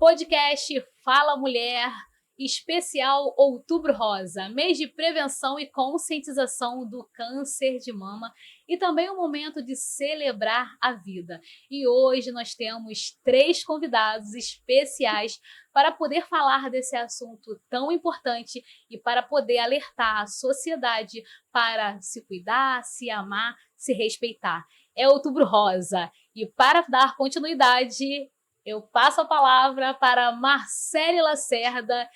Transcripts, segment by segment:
Podcast Fala Mulher, especial Outubro Rosa, mês de prevenção e conscientização do câncer de mama e também um momento de celebrar a vida. E hoje nós temos 3 convidados especiais para poder falar desse assunto tão importante e para poder alertar a sociedade para se cuidar, se amar, se respeitar. É Outubro Rosa. E para dar continuidade, eu passo a palavra para Marcele Lacerda,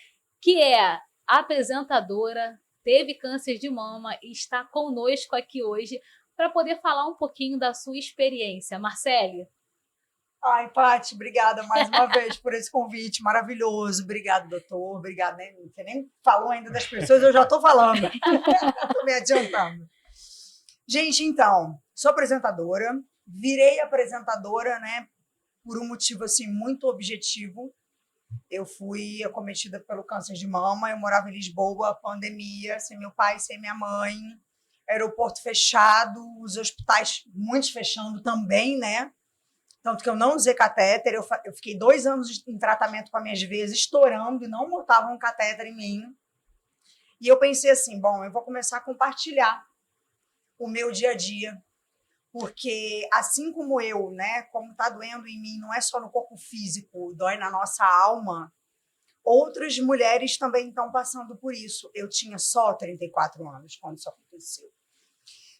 que é apresentadora, teve câncer de mama e está conosco aqui hoje para poder falar um pouquinho da sua experiência. Marcele. Ai, Paty, obrigada mais uma vez por esse convite maravilhoso. Obrigada, doutor. Obrigada. Você nem falou ainda das pessoas, eu já estou falando. Estou me adiantando. Gente, então, sou apresentadora. Virei apresentadora, né, por um motivo assim muito objetivo. Eu fui acometida pelo câncer de mama. Eu morava em Lisboa, pandemia, sem meu pai, sem minha mãe. Aeroporto fechado, os hospitais, muitos fechando também, né? Tanto que eu não usei catéter, eu fiquei 2 anos em tratamento com as minhas veias estourando e não botavam um catéter em mim. E eu pensei assim, bom, eu vou começar a compartilhar o meu dia a dia, porque assim como eu, né, como está doendo em mim, não é só no corpo físico, dói na nossa alma, outras mulheres também estão passando por isso. Eu tinha só 34 anos quando isso aconteceu.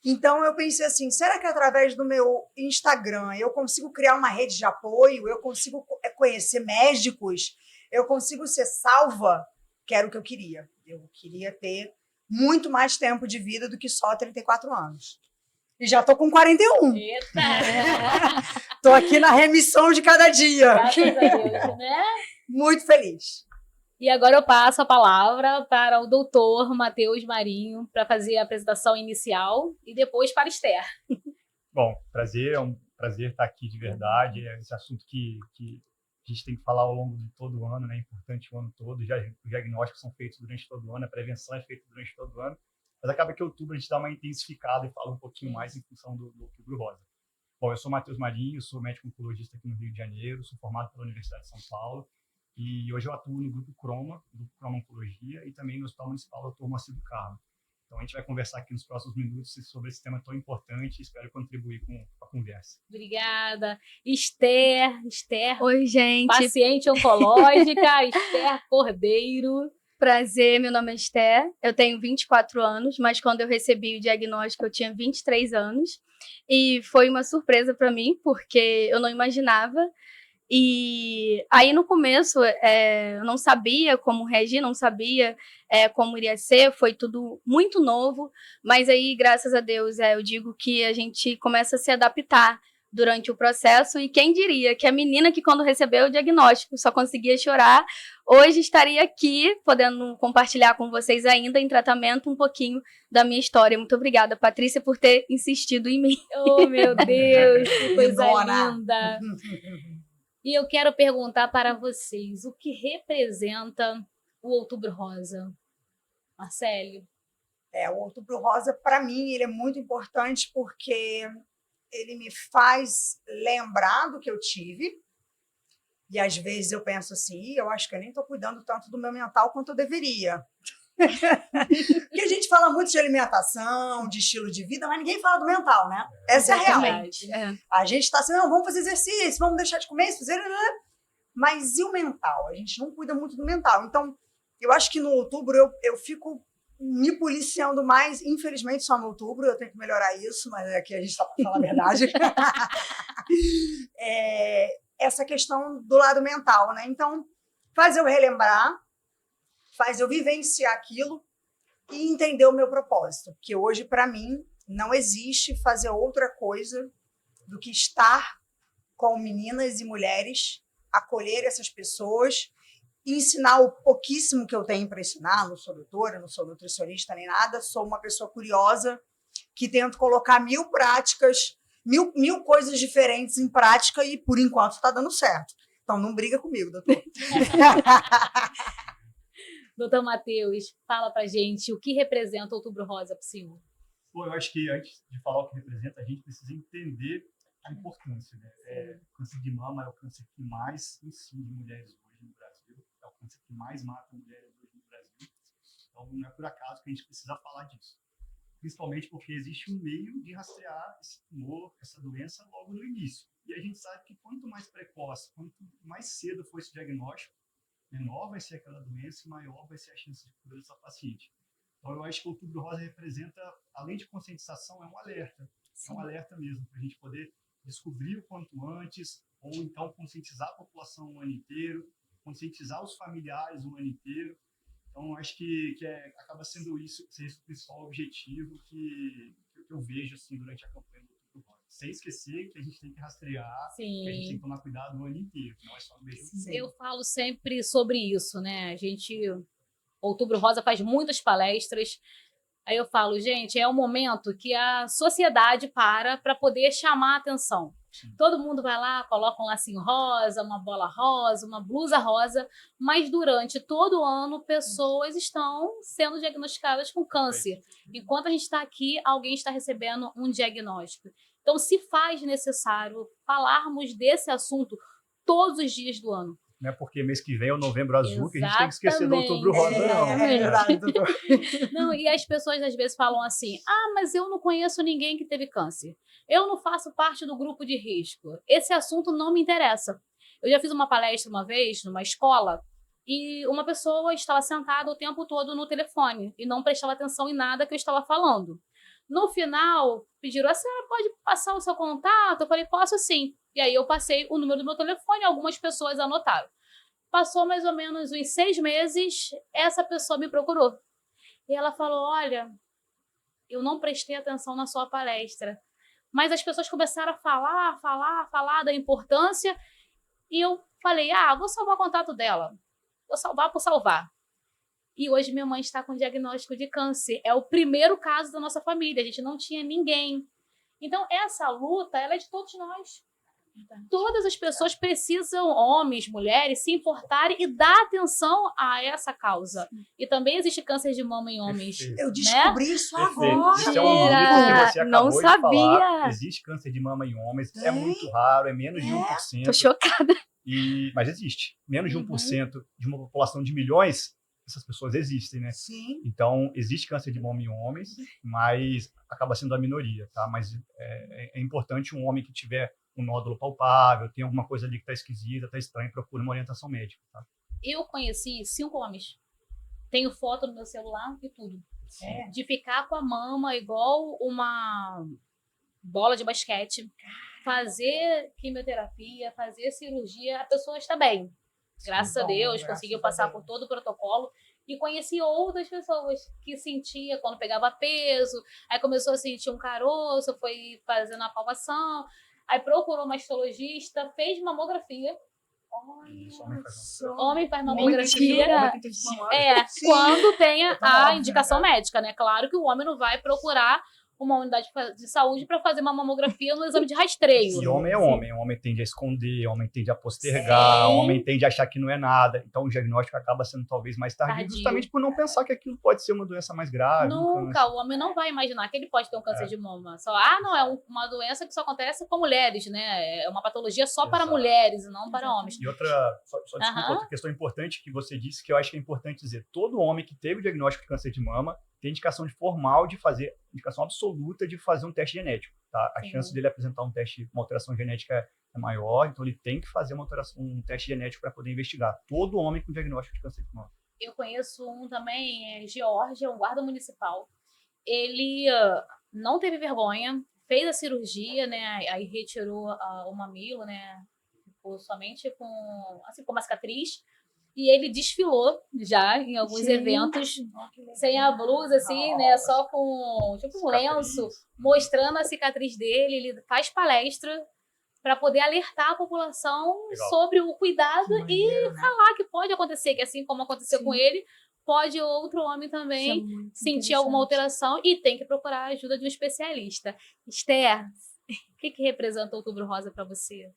Então, eu pensei assim, será que através do meu Instagram eu consigo criar uma rede de apoio? Eu consigo conhecer médicos? Eu consigo ser salva? Que era o que eu queria. Eu queria ter muito mais tempo de vida do que só 34 anos. E já estou com 41. Eita! Estou aqui na remissão de cada dia. Graças a Deus, né? Muito feliz. E agora eu passo a palavra para o doutor Matheus Marinho para fazer a apresentação inicial e depois para Esther. Bom, prazer, é um prazer estar aqui de verdade. É esse assunto que a gente tem que falar ao longo de todo o ano, né? É importante o ano todo. Os diagnósticos são feitos durante todo o ano, a prevenção é feita durante todo o ano. Mas acaba que em outubro a gente dá uma intensificada e fala um pouquinho mais em função do Outubro Rosa. Bom, eu sou Matheus Marinho, sou médico oncologista aqui no Rio de Janeiro, sou formado pela Universidade de São Paulo. E hoje eu atuo no Grupo Croma Oncologia, e também no Hospital Municipal Dr. Moacir do Carmo. Então, a gente vai conversar aqui nos próximos minutos sobre esse tema tão importante e espero contribuir com a conversa. Obrigada. Esther. Oi, gente. Paciente oncológica, Esther Cordeiro. Prazer, meu nome é Esther. Eu tenho 24 anos, mas quando eu recebi o diagnóstico eu tinha 23 anos. E foi uma surpresa para mim, porque eu não imaginava. E aí no começo eu não sabia como reagir, não sabia como iria ser, foi tudo muito novo, mas aí graças a Deus eu digo que a gente começa a se adaptar durante o processo, e quem diria que a menina que quando recebeu o diagnóstico só conseguia chorar, hoje estaria aqui podendo compartilhar com vocês ainda em tratamento um pouquinho da minha história. Muito obrigada, Patrícia, por ter insistido em mim. Oh, meu Deus, que coisa linda! E eu quero perguntar para vocês, o que representa o Outubro Rosa? Marcele? O Outubro Rosa, para mim, ele é muito importante porque ele me faz lembrar do que eu tive. E às vezes eu penso assim, eu acho que eu nem estou cuidando tanto do meu mental quanto eu deveria. Porque a gente fala muito de alimentação, de estilo de vida, mas ninguém fala do mental, né? Essa é a real. A gente está assim, não, vamos fazer exercício, vamos deixar de comer, fazer... Mas e o mental? A gente não cuida muito do mental. Então, eu acho que no outubro eu fico me policiando mais, infelizmente só no outubro, eu tenho que melhorar isso, mas aqui a gente está para falar a verdade. Essa questão do lado mental, né? Então, faz eu relembrar, faz eu vivenciar aquilo e entender o meu propósito. Porque hoje, para mim, não existe fazer outra coisa do que estar com meninas e mulheres, acolher essas pessoas, ensinar o pouquíssimo que eu tenho para ensinar. Não sou doutora, não sou nutricionista nem nada, sou uma pessoa curiosa que tento colocar 1000 práticas, mil coisas diferentes em prática e, por enquanto, está dando certo. Então, não briga comigo, doutor. Doutor Matheus, fala pra gente o que representa o Outubro Rosa para o senhor. Bom, eu acho que antes de falar o que representa, a gente precisa entender a importância, né? O câncer de mama é o câncer que mais incide mulheres hoje, hoje no Brasil, é o câncer que mais mata mulheres hoje no Brasil. Então, não é por acaso que a gente precisa falar disso. Principalmente porque existe um meio de rastrear esse tumor, essa doença, logo no início. E a gente sabe que quanto mais precoce, quanto mais cedo for esse diagnóstico, menor vai ser aquela doença e maior vai ser a chance de cura dessa paciente. Então, eu acho que o Outubro Rosa representa, além de conscientização, é um alerta. Sim. É um alerta mesmo, para a gente poder descobrir o quanto antes, ou então conscientizar a população o ano inteiro, conscientizar os familiares o ano inteiro. Então, acho que acaba sendo esse o principal objetivo que eu vejo assim, durante a campanha do Outubro Rosa. Sem esquecer que a gente tem que rastrear, Sim. que a gente tem que tomar cuidado o ano inteiro, não é só no mês de outubro. Eu falo sempre sobre isso, né? Outubro Rosa faz muitas palestras. Aí eu falo, gente, é o momento que a sociedade para poder chamar a atenção. Sim. Todo mundo vai lá, coloca um lacinho rosa, uma bola rosa, uma blusa rosa, mas durante todo o ano pessoas estão sendo diagnosticadas com câncer. Enquanto a gente está aqui, alguém está recebendo um diagnóstico. Então, se faz necessário falarmos desse assunto todos os dias do ano. Não é porque mês que vem é o Novembro Azul. Exatamente. Que a gente tem que esquecer do Outubro Rosa, não. É verdade, doutor. Não, e as pessoas às vezes falam assim, mas eu não conheço ninguém que teve câncer. Eu não faço parte do grupo de risco. Esse assunto não me interessa. Eu já fiz uma palestra uma vez, numa escola, e uma pessoa estava sentada o tempo todo no telefone e não prestava atenção em nada que eu estava falando. No final, pediram, a senhora pode passar o seu contato? Eu falei, posso sim. E aí eu passei o número do meu telefone e algumas pessoas anotaram. Passou mais ou menos uns 6 meses, essa pessoa me procurou. E ela falou, olha, eu não prestei atenção na sua palestra. Mas as pessoas começaram a falar da importância. E eu falei, vou salvar o contato dela. Vou salvar por salvar. E hoje minha mãe está com diagnóstico de câncer. É o primeiro caso da nossa família. A gente não tinha ninguém. Então, essa luta, ela é de todos nós. Todas as pessoas precisam, homens, mulheres, se importarem e dar atenção a essa causa. E também existe câncer de mama em homens. Perfeito. Eu descobri isso agora. Isso é um mito que você acabou não sabia. De falar. Existe câncer de mama em homens. É muito raro, é menos de 1%. Tô chocada. Mas existe. Menos de 1% de uma população de milhões, essas pessoas existem, né? Sim. Então, existe câncer de mama em homens, mas acaba sendo a minoria, tá? Mas é importante um homem que tiver um nódulo palpável, tem alguma coisa ali que está esquisita, está estranha, procura uma orientação médica, tá? Eu conheci 5 homens. Tenho foto no meu celular e tudo. De ficar com a mama igual uma bola de basquete, fazer quimioterapia, fazer cirurgia, a pessoa está bem. Graças a Deus, conseguiu passar por todo o protocolo. E conheci outras pessoas que sentia quando pegava peso, aí começou a sentir um caroço, foi fazendo a palpação, aí procurou mastologista, fez mamografia. Homem faz mamografia. Quando tem a indicação médica, né? Claro que o homem não vai procurar uma unidade de saúde para fazer uma mamografia no exame de rastreio. E homem é homem. O homem tende a esconder, o homem tende a postergar, o homem tende a achar que não é nada. Então o diagnóstico acaba sendo talvez mais tardio, justamente por não pensar que aquilo pode ser uma doença mais grave. Nunca, o homem não vai imaginar que ele pode ter um câncer de mama. Só, não, é uma doença que só acontece com mulheres, né? É uma patologia só para mulheres e não para homens. E outra questão importante que você disse, que eu acho que é importante dizer, todo homem que teve o diagnóstico de câncer de mama tem indicação indicação absoluta de fazer um teste genético, tá? A chance dele apresentar uma alteração genética é maior, então ele tem que fazer um teste genético para poder investigar. Todo homem com diagnóstico de câncer de mama. Eu conheço um também, George, um guarda municipal. Ele não teve vergonha, fez a cirurgia, né? Aí retirou o mamilo, né? Ficou somente com uma cicatriz. E ele desfilou já em alguns eventos, sem a blusa, assim, né? Só com um lenço, mostrando a cicatriz dele. Ele faz palestra para poder alertar a população sobre o cuidado e falar que pode acontecer, que assim como aconteceu com ele, pode outro homem também sentir alguma alteração e tem que procurar a ajuda de um especialista. Esther, o que representa o Outubro Rosa para você?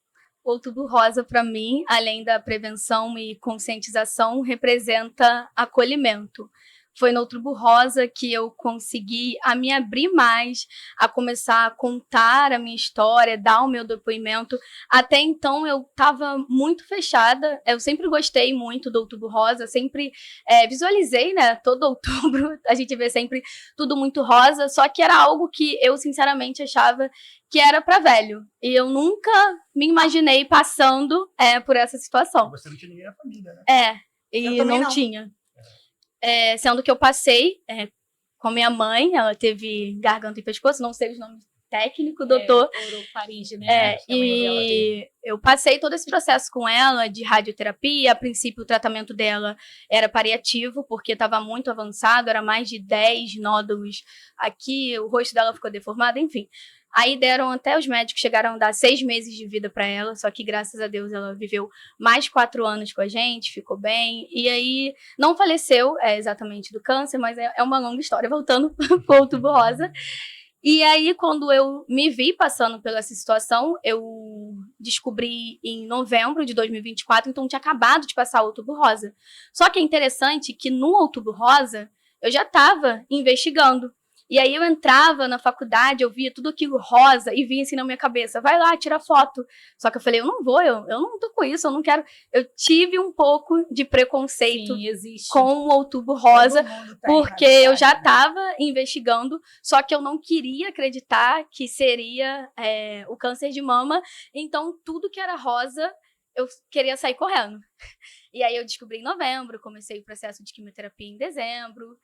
O Outubro Rosa, para mim, além da prevenção e conscientização, representa acolhimento. foi no Outubro Rosa que eu consegui a me abrir mais, a começar a contar a minha história, dar o meu depoimento. Até então eu estava muito fechada, eu sempre gostei muito do Outubro Rosa, sempre visualizei, né, todo outubro, a gente vê sempre tudo muito rosa, só que era algo que eu sinceramente achava que era para velho. E eu nunca me imaginei passando por essa situação. Você não tinha ninguém na família, né? E não tinha. Sendo que eu passei com minha mãe, ela teve garganta e pescoço, não sei os nomes técnicos, doutor. Orofaringe, né? E eu passei todo esse processo com ela de radioterapia. A princípio, o tratamento dela era paliativo, porque estava muito avançado, era mais de 10 nódulos aqui, o rosto dela ficou deformado, enfim. Aí deram até os médicos, chegaram a dar 6 meses de vida para ela, só que graças a Deus ela viveu mais 4 anos com a gente, ficou bem, e aí não faleceu exatamente do câncer, mas é uma longa história, voltando para o Outubro Rosa. E aí, quando eu me vi passando pela essa situação, eu descobri em novembro de 2024, então tinha acabado de passar o Outubro Rosa. Só que é interessante que no Outubro Rosa, eu já estava investigando. E aí eu entrava na faculdade, eu via tudo aquilo rosa e vinha assim na minha cabeça, vai lá, tira foto. Só que eu falei, eu não vou, eu não tô com isso, eu não quero. Eu tive um pouco de preconceito com o Outubro Rosa, porque eu já estava investigando, só que eu não queria acreditar que seria o câncer de mama. Então tudo que era rosa, eu queria sair correndo. E aí eu descobri em novembro, comecei o processo de quimioterapia em dezembro.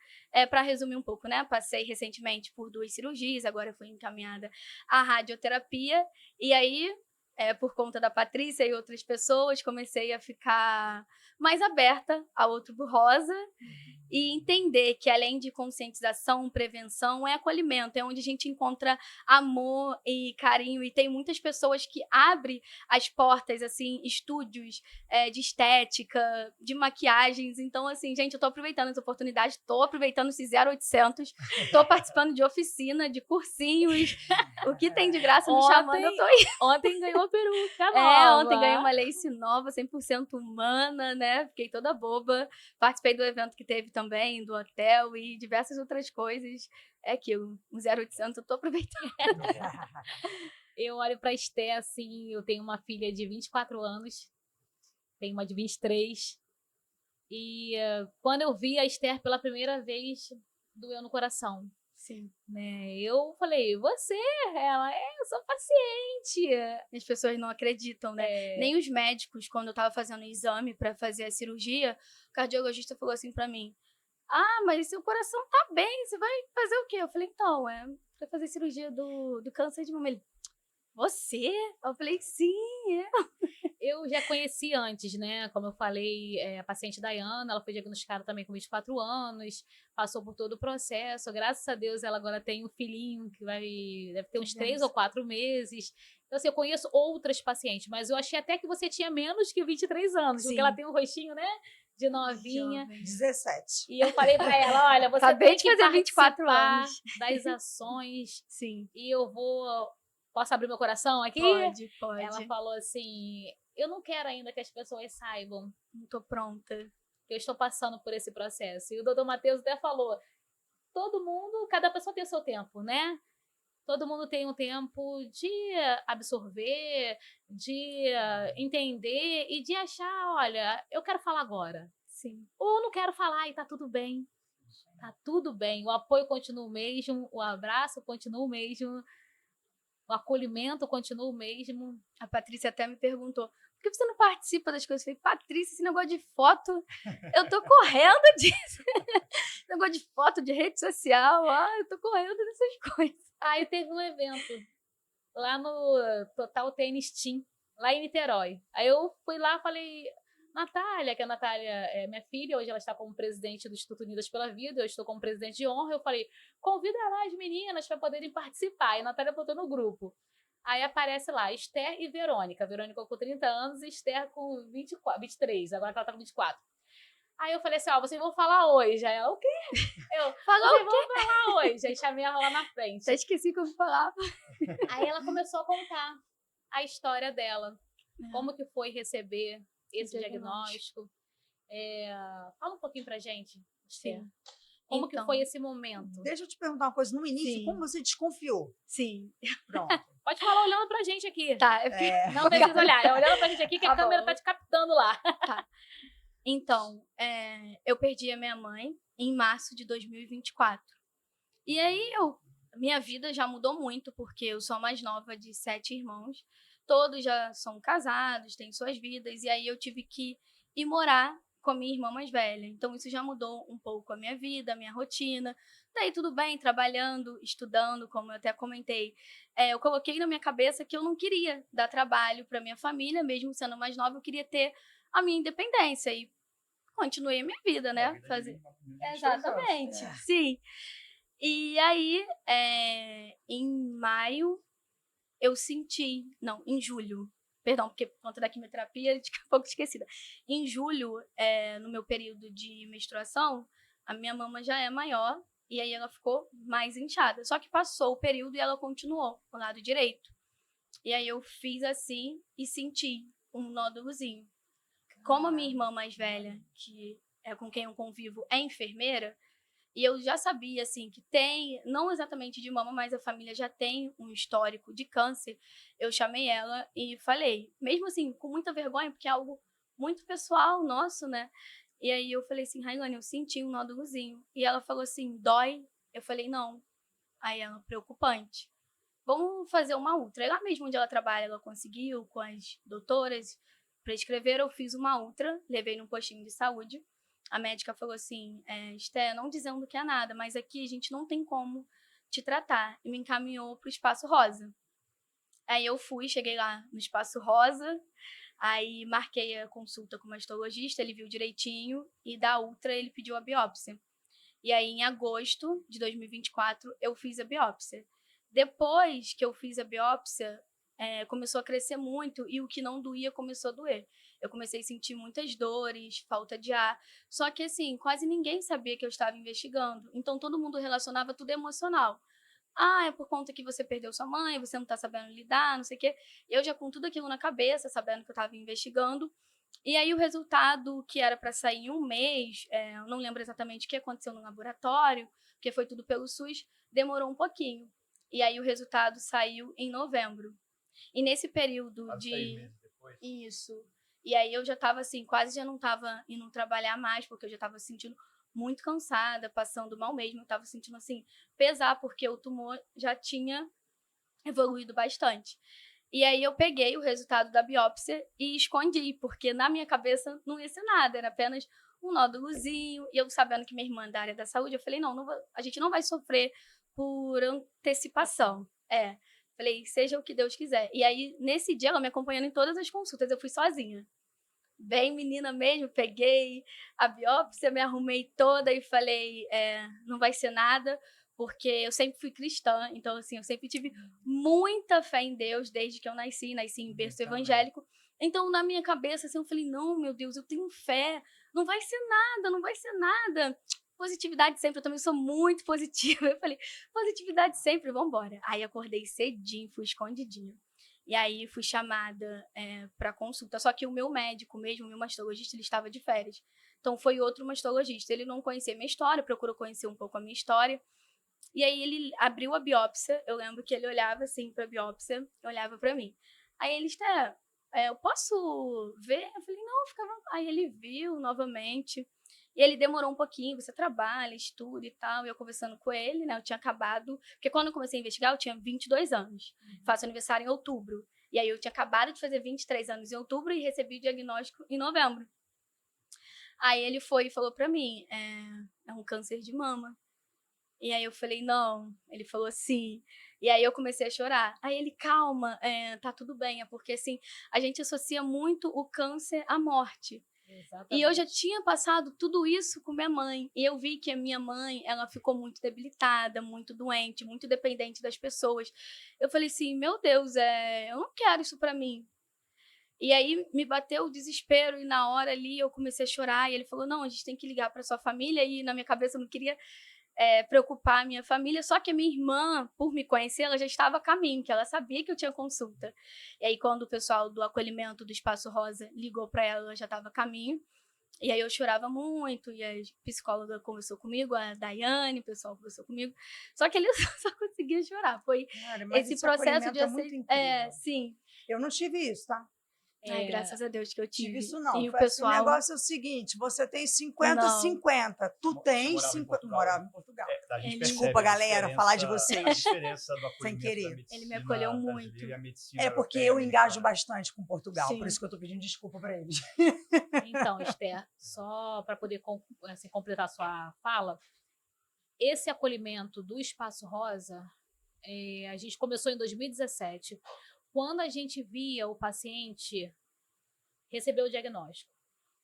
Para resumir um pouco, né? Passei recentemente por 2 cirurgias, agora fui encaminhada à radioterapia. E aí, por conta da Patrícia e outras pessoas, comecei a ficar mais aberta ao Outubro Rosa. E entender que além de conscientização, prevenção, é acolhimento, é onde a gente encontra amor e carinho, e tem muitas pessoas que abrem as portas, assim, estúdios de estética, de maquiagens. Então, assim, gente, eu tô aproveitando essa oportunidade, tô aproveitando esse 0800, tô participando de oficina, de cursinhos, o que tem de graça me chamando, eu tô aí. Ontem ganhou peruca nova. Ontem ganhei uma lace nova, 100% humana, né? Fiquei toda boba. Participei do evento que teve também, do hotel e diversas outras coisas. É aquilo, um 0800, eu tô aproveitando. Eu olho pra Esté, assim, eu tenho uma filha de 24 anos, tenho uma de 23. E quando eu vi a Esther pela primeira vez, doeu no coração. Sim. Né? Eu falei, você? Ela, eu sou paciente. As pessoas não acreditam, né? Nem os médicos, quando eu tava fazendo o exame pra fazer a cirurgia, o cardiologista falou assim pra mim, mas seu coração tá bem, você vai fazer o quê? Eu falei, então, pra fazer cirurgia do câncer de mama. Ele, você? Eu falei, sim, Eu já conheci antes, né? Como eu falei, a paciente Dayana, ela foi diagnosticada também com 24 anos, passou por todo o processo. Graças a Deus, ela agora tem um filhinho que deve ter uns 3 ou 4 meses. Então, assim, eu conheço outras pacientes, mas eu achei até que você tinha menos que 23 anos, Sim. porque ela tem um rostinho, né? De novinha. 17. E eu falei pra ela, olha, você Acabei tem de que fazer 24 participar anos. das ações. Sim. E eu vou... Posso abrir meu coração aqui? Pode. Ela falou assim, eu não quero ainda que as pessoas saibam. Não tô pronta. Que eu estou passando por esse processo. E o doutor Matheus até falou, todo mundo, cada pessoa tem o seu tempo, né? Todo mundo tem um tempo de absorver, de entender e de achar, olha, eu quero falar agora. Sim. Ou não quero falar e tá tudo bem. Tá tudo bem. O apoio continua o mesmo, o abraço continua o mesmo, o acolhimento continua o mesmo. A Patrícia até me perguntou, por que você não participa das coisas? Eu falei, Patrícia, esse negócio de foto, eu tô correndo disso. Negócio de foto, de rede social, eu tô correndo dessas coisas. Aí teve um evento lá no Total Tênis Team, lá em Niterói. Aí eu fui lá e falei, Natália, que a Natália é minha filha, hoje ela está como presidente do Instituto Unidas pela Vida, eu estou como presidente de honra. Eu falei, convida lá as meninas para poderem participar. E a Natália botou no grupo. Aí aparece lá, Esther e Verônica. Verônica com 30 anos e Esther com 23, agora que ela tá com 24. Aí eu falei assim, vocês vão falar hoje. Aí ela, o quê? Vocês vão falar hoje. Aí chamei ela lá na frente. Até esqueci como falava. Aí ela começou a contar a história dela. Como que foi receber esse diagnóstico. Fala um pouquinho pra gente, Esther. Sim. Como que Então, foi esse momento? Deixa eu te perguntar uma coisa. No início, Sim. como você desconfiou? Sim. Pronto. Pode falar olhando pra gente aqui. Tá, Não precisa olhar, é olhando pra gente aqui que a Tá câmera bom. tá te captando lá. Então, eu perdi a minha mãe em março de 2024. E aí, minha vida já mudou muito, porque eu sou a mais nova de 7 irmãos. Todos já são casados, têm suas vidas. E aí, eu tive que ir morar com a minha irmã mais velha. Então, isso já mudou um pouco a minha vida, a minha rotina. Daí, tudo bem, trabalhando, estudando, como eu até comentei. Eu coloquei na minha cabeça que eu não queria dar trabalho para minha família, mesmo sendo mais nova, eu queria ter a minha independência. E continuei a minha vida, né? Exatamente, sim. E aí, em maio, eu senti. Não, em julho. Perdão, porque por conta da quimioterapia, eu fiquei um pouco esquecida. Em julho, no meu período de menstruação, a minha mama já é maior. E aí ela ficou mais inchada. Só que passou o período e ela continuou no lado direito. E aí eu fiz assim e senti um nódulozinho. Como a minha irmã mais velha, que é com quem eu convivo, é enfermeira, e eu já sabia, assim, que tem, não exatamente de mama, mas a família já tem um histórico de câncer, eu chamei ela e falei, mesmo assim, com muita vergonha, porque é algo muito pessoal nosso, né? E aí eu falei assim, Railane, eu senti um nódulozinho. E ela falou assim, dói? Eu falei, não. Aí ela, preocupante. Vamos fazer uma ultra. E lá mesmo onde ela trabalha, ela conseguiu, com as doutoras, prescrever, eu fiz uma ultra, levei num postinho de saúde. A médica falou assim, Esté, não dizendo que é nada, mas aqui a gente não tem como te tratar. E me encaminhou para o Espaço Rosa. Aí eu fui, cheguei lá no Espaço Rosa, aí marquei a consulta com o mastologista, ele viu direitinho, e da ultra ele pediu a biópsia. E aí, em agosto de 2024, eu fiz a biópsia. Depois que eu fiz a biópsia, começou a crescer muito e o que não doía começou a doer. Eu comecei a sentir muitas dores, falta de ar. Só que, assim, quase ninguém sabia que eu estava investigando. Então, todo mundo relacionava tudo emocional. Ah, é por conta que você perdeu sua mãe, você não tá sabendo lidar, não sei o quê. Eu já com tudo aquilo na cabeça, sabendo que eu estava investigando. E aí o resultado que era para sair em um mês, eu não lembro exatamente o que aconteceu no laboratório, porque foi tudo pelo SUS, demorou um pouquinho. E aí o resultado saiu em novembro. E nesse período Quase 6 meses depois. Isso. E aí eu já estava assim, quase já não estava indo trabalhar mais, porque eu já estava sentindo muito cansada, passando mal mesmo. Eu estava sentindo assim, pesar, porque o tumor já tinha evoluído bastante. E aí eu peguei o resultado da biópsia e escondi, porque na minha cabeça não ia ser nada, era apenas um nódulozinho. E eu sabendo que minha irmã é da área da saúde, eu falei, não a gente não vai sofrer por antecipação. Falei, seja o que Deus quiser. E aí, nesse dia, ela me acompanhando em todas as consultas, eu fui sozinha. Bem menina mesmo, peguei a biópsia, me arrumei toda e falei, não vai ser nada, porque eu sempre fui cristã, então assim, eu sempre tive muita fé em Deus desde que eu nasci em berço evangélico. Então, na minha cabeça, assim, eu falei, não, meu Deus, eu tenho fé, não vai ser nada, não vai ser nada. Positividade sempre, eu também sou muito positiva. Eu falei, positividade sempre, vambora. Aí acordei cedinho, fui escondidinha. E aí fui chamada para consulta. Só que o meu médico mesmo, o meu mastologista, ele estava de férias. Então foi outro mastologista. Ele não conhecia minha história, procurou conhecer um pouco a minha história. E aí ele abriu a biópsia. Eu lembro que ele olhava assim para a biópsia, olhava para mim. Aí ele está, eu posso ver? Eu falei, não, ficava. Aí ele viu novamente. E ele demorou um pouquinho, você trabalha, estuda e tal. E eu conversando com ele, né? Eu tinha acabado. Porque quando eu comecei a investigar, eu tinha 22 anos. Faço aniversário em outubro. E aí eu tinha acabado de fazer 23 anos em outubro e recebi o diagnóstico em novembro. Aí ele foi e falou pra mim: é um câncer de mama. E aí eu falei, não. Ele falou, sim. E aí eu comecei a chorar. Aí ele, calma, tá tudo bem. É porque, assim, a gente associa muito o câncer à morte. Exatamente. E eu já tinha passado tudo isso com minha mãe. E eu vi que a minha mãe, ela ficou muito debilitada, muito doente, muito dependente das pessoas. Eu falei assim, meu Deus, eu não quero isso pra mim. E aí me bateu o desespero e na hora ali eu comecei a chorar. E ele falou, não, a gente tem que ligar pra sua família. E na minha cabeça eu não queria preocupar a minha família. Só que a minha irmã, por me conhecer, ela já estava a caminho, que ela sabia que eu tinha consulta. E aí quando o pessoal do acolhimento do Espaço Rosa ligou pra ela, ela já estava a caminho. E aí eu chorava muito, e a psicóloga conversou comigo, a Daiane, o pessoal conversou comigo. Só que ele só conseguia chorar. Foi Cara, mas esse esse processo de acolhimento é muito incrível. sim. Eu não tive isso, tá? Ai, graças a Deus que eu Tive tive. isso não. E o Foi assim, o pessoal. negócio é o seguinte: você tem Não. 50-50. Tu tens morava em 50. Portugal, Morava em Portugal. A gente Ele- percebe Desculpa, a galera, diferença- falar de A vocês. diferença do acolhimento querer. da medicina Ele me acolheu brasileira muito. e a medicina É porque europeia eu e engajo americana. bastante com Portugal, Sim. por isso que eu tô pedindo desculpa para eles. Então, Esther, só para poder assim, completar sua fala, esse acolhimento do Espaço Rosa, a gente começou em 2017. Quando a gente via o paciente receber o diagnóstico,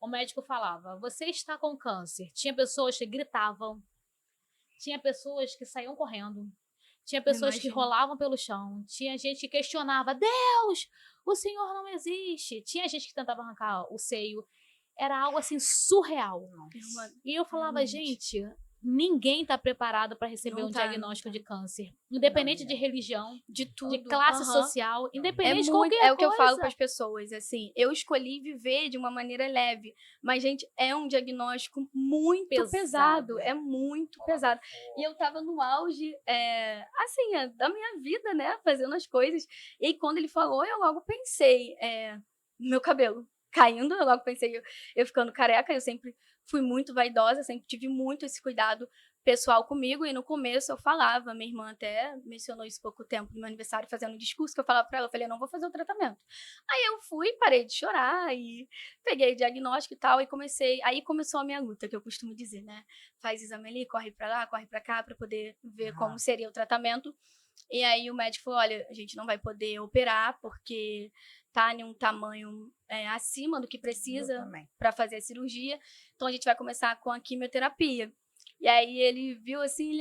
o médico falava: você está com câncer. Tinha pessoas que gritavam, tinha pessoas que saíam correndo, tinha pessoas que Imagino. rolavam pelo chão, tinha gente que questionava: Deus, o Senhor não existe. Tinha gente que tentava arrancar o seio. Era algo assim surreal. E eu falava, Realmente. gente, ninguém está preparado para receber Não um tá, diagnóstico não tá. de câncer. Independente Não, de religião, De tudo. de classe aham. social, É independente de muito, qualquer é o que eu falo coisa. para as pessoas, assim, eu escolhi viver de uma maneira leve, mas, gente, é um diagnóstico muito Pesado. pesado, é muito pesado. E eu tava no auge, assim, da minha vida, né, fazendo as coisas, e aí quando ele falou, eu logo pensei, meu cabelo caindo, eu logo pensei, eu ficando careca, eu sempre fui muito vaidosa, sempre tive muito esse cuidado pessoal comigo, e no começo eu falava, minha irmã até mencionou isso há pouco tempo, no meu aniversário, fazendo um discurso, que eu falava pra ela, eu falei, eu não vou fazer o tratamento. Aí eu fui, parei de chorar, e peguei o diagnóstico e tal, e aí começou a minha luta, que eu costumo dizer, né, faz exame ali, corre pra lá, corre pra cá, pra poder ver como seria o tratamento. E aí o médico falou, olha, a gente não vai poder operar, porque tá em um tamanho acima do que precisa para fazer a cirurgia, então a gente vai começar com a quimioterapia. E aí ele viu assim,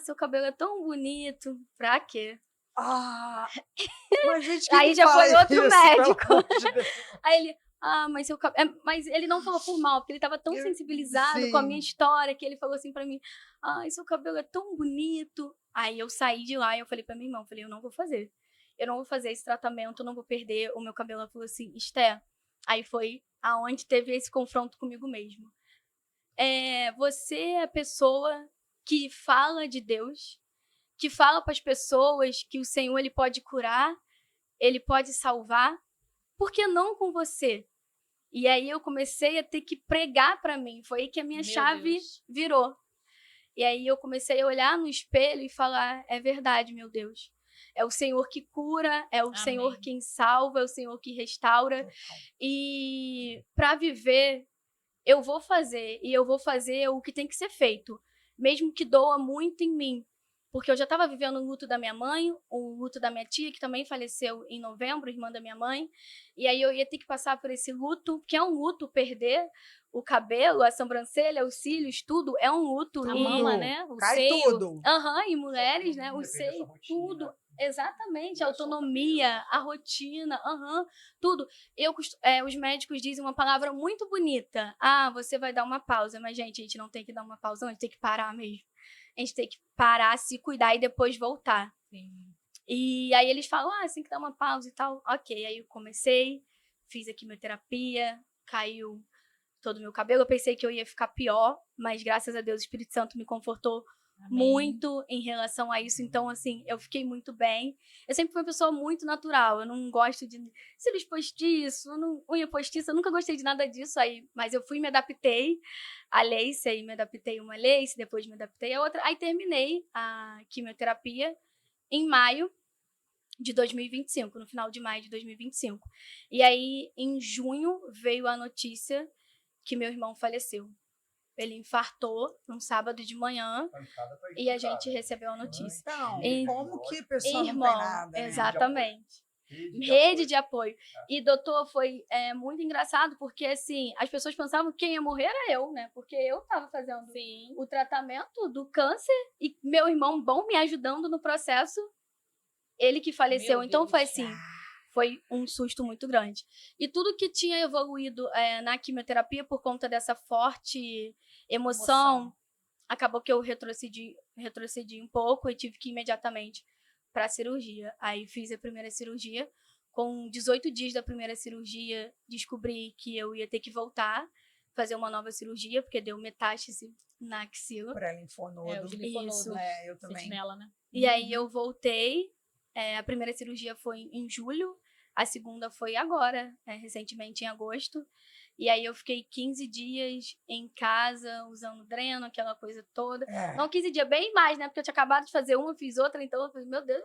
seu cabelo é tão bonito, pra quê? Mas gente, Aí já foi outro médico. De Aí ele, mas seu cabelo... Mas ele não falou por mal, porque ele tava tão sensibilizado com a minha história, que ele falou assim pra mim, seu cabelo é tão bonito. Aí eu saí de lá e eu falei pra minha irmã, eu não vou fazer. Eu não vou fazer esse tratamento, eu não vou perder o meu cabelo. Ela falou assim, Esté. Aí foi aonde teve esse confronto comigo mesmo. Você é a pessoa que fala de Deus, que fala para as pessoas que o Senhor ele pode curar, ele pode salvar, por que não com você? E aí eu comecei a ter que pregar para mim, foi aí que a minha chave virou. E aí eu comecei a olhar no espelho e falar, é verdade, meu Deus. É o Senhor que cura, é o Senhor quem salva, é o Senhor que restaura. E para viver, eu vou fazer, e eu vou fazer o que tem que ser feito, mesmo que doa muito em mim. Porque eu já estava vivendo o luto da minha mãe, o luto da minha tia, que também faleceu em novembro, irmã da minha mãe. E aí eu ia ter que passar por esse luto, que é um luto perder o cabelo, a sobrancelha, os cílios, tudo. É um luto. A mama, né? O Cai seio. tudo. E mulheres, né? O seio, tudo. Exatamente, a autonomia, a rotina, tudo. Os médicos dizem uma palavra muito bonita. Você vai dar uma pausa. Mas, gente, a gente não tem que dar uma pausa, não, a gente tem que parar mesmo. A gente tem que parar, se cuidar e depois voltar. Sim. E aí eles falam, você tem que dar uma pausa e tal. Ok, aí eu comecei, fiz a quimioterapia, caiu todo o meu cabelo. Eu pensei que eu ia ficar pior, mas graças a Deus o Espírito Santo me confortou muito em relação a isso. Então, assim, eu fiquei muito bem. Eu sempre fui uma pessoa muito natural. Eu não gosto de cílios postiços, unha postiça. Eu nunca gostei de nada disso aí. Mas eu fui e me adaptei à lace. Aí me adaptei a uma lace, depois me adaptei a outra. Aí terminei a quimioterapia em maio de 2025, no final de maio de 2025. E aí, em junho, veio a notícia que meu irmão faleceu. Ele infartou num sábado de manhã e a gente recebeu a notícia. Então, como que a pessoa irmão, não tem nada, né? Exatamente. Rede de apoio. E, doutor, foi muito engraçado, porque, assim, as pessoas pensavam que quem ia morrer era eu, né? Porque eu tava fazendo o tratamento do câncer e meu irmão bom me ajudando no processo, ele que faleceu. Então, foi assim... Foi um susto muito grande. E tudo que tinha evoluído na quimioterapia por conta dessa forte emoção, acabou que eu retrocedi um pouco e tive que ir imediatamente para a cirurgia. Aí fiz a primeira cirurgia. Com 18 dias da primeira cirurgia, descobri que eu ia ter que voltar fazer uma nova cirurgia, porque deu metástase na axila. Pré-linfonodo. os linfonodos. Isso. Eu também. Sentinela, né? E aí eu voltei, a primeira cirurgia foi em julho, a segunda foi agora, recentemente em agosto. E aí eu fiquei 15 dias em casa, usando dreno, aquela coisa toda. Não, 15 dias, bem mais, né? Porque eu tinha acabado de fazer uma, fiz outra, então eu falei, meu Deus,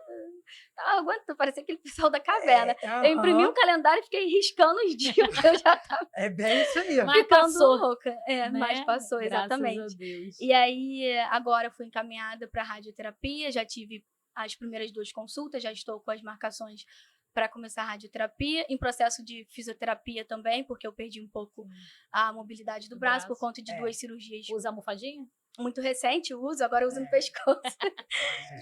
tava aguentando, parecia aquele pessoal da caverna. Eu imprimi um calendário e fiquei riscando os dias, porque eu já tava É bem isso aí. Mas ficando passou, louca. né? Mas passou, Graças exatamente. a Deus. E aí, agora eu fui encaminhada para radioterapia, já tive as primeiras 2 consultas, já estou com as marcações para começar a radioterapia, em processo de fisioterapia também, porque eu perdi um pouco a mobilidade do braço por conta de 2 cirurgias Usa almofadinha? muito recentes, eu uso, agora eu uso no pescoço,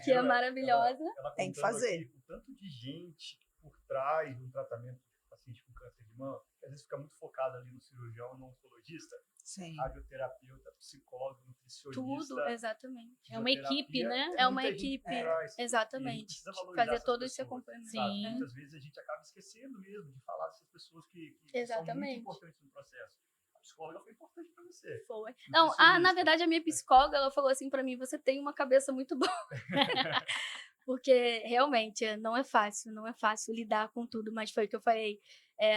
que é maravilhosa. Ela Tem que contando fazer. aqui, o tanto de gente por trás do tratamento de paciente com câncer de mama, que às vezes fica muito focado ali no cirurgião, no oncologista, Sim. radioterapeuta, psicólogo, nutricionista. Tudo, exatamente. É uma equipe, né? É uma muita gente equipe, por trás. E a gente exatamente. precisa valorizar Fazer essas todo esse pessoas, acompanhamento. sabe? Sim. Muitas vezes a gente acaba esquecendo mesmo de falar dessas pessoas que são muito Exatamente. importantes no processo. A psicóloga foi importante para você. Foi. Não, na verdade, a minha psicóloga, ela falou assim pra mim, você tem uma cabeça muito boa. Porque, realmente, não é fácil lidar com tudo, mas foi o que eu falei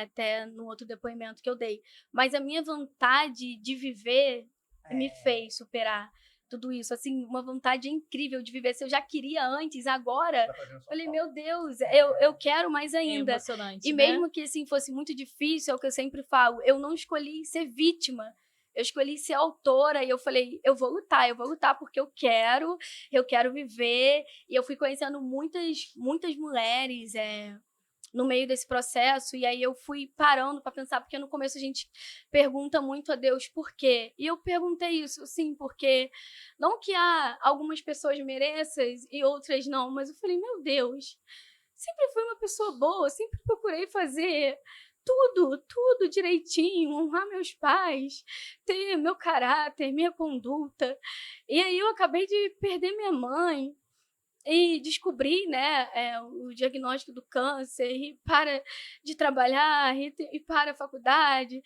até no outro depoimento que eu dei. Mas a minha vontade de viver me fez superar tudo isso, assim, uma vontade incrível de viver. Se eu já queria antes, agora, falei, meu Deus, eu quero mais ainda. É emocionante, E né? mesmo que, assim, fosse muito difícil, é o que eu sempre falo, eu não escolhi ser vítima. Eu escolhi ser autora e eu falei, eu vou lutar porque eu quero viver. E eu fui conhecendo muitas mulheres no meio desse processo, e aí eu fui parando para pensar, porque no começo a gente pergunta muito a Deus por quê. E eu perguntei isso, sim, porque não que algumas pessoas mereçam e outras não, mas eu falei, meu Deus, sempre fui uma pessoa boa, sempre procurei fazer tudo direitinho, honrar meus pais, ter meu caráter, minha conduta. E aí eu acabei de perder minha mãe e descobri, né, o diagnóstico do câncer, e para de trabalhar, e para a faculdade,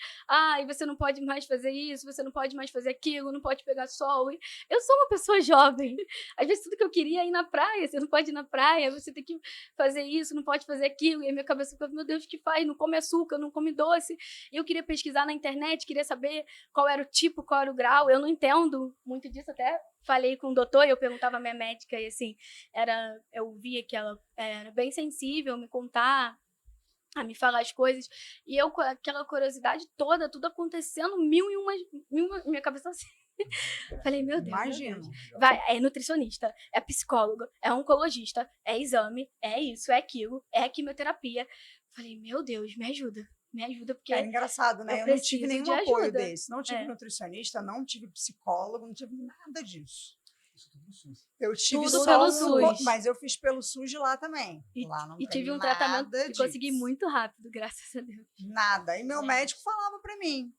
e você não pode mais fazer isso, você não pode mais fazer aquilo, não pode pegar sol. E eu sou uma pessoa jovem, às vezes tudo que eu queria é ir na praia, você não pode ir na praia, você tem que fazer isso, não pode fazer aquilo, e a minha cabeça ficava, meu Deus, o que faz? Não come açúcar, não come doce. E eu queria pesquisar na internet, queria saber qual era o tipo, qual era o grau, eu não entendo muito disso, até falei com o doutor, eu perguntava à minha médica, e assim, eu via que ela era bem sensível a me contar, a me falar as coisas, e eu com aquela curiosidade toda, tudo acontecendo, mil e uma, minha cabeça assim. Falei, meu Deus. Imagino. É nutricionista, é psicólogo, é oncologista, é exame, é isso, é aquilo, é quimioterapia. Falei, meu Deus, me ajuda, porque É engraçado, né? eu Eu não tive preciso nenhum de apoio ajuda. desse. Não tive nutricionista, não tive psicólogo, não tive nada disso. Isso tudo no SUS. Eu tive Tudo só pelo no SUS. mas eu fiz pelo SUS de lá também. Lá não E tem tive um nada tratamento que disso. consegui muito rápido, graças a Deus. Nada. E meu médico falava pra mim,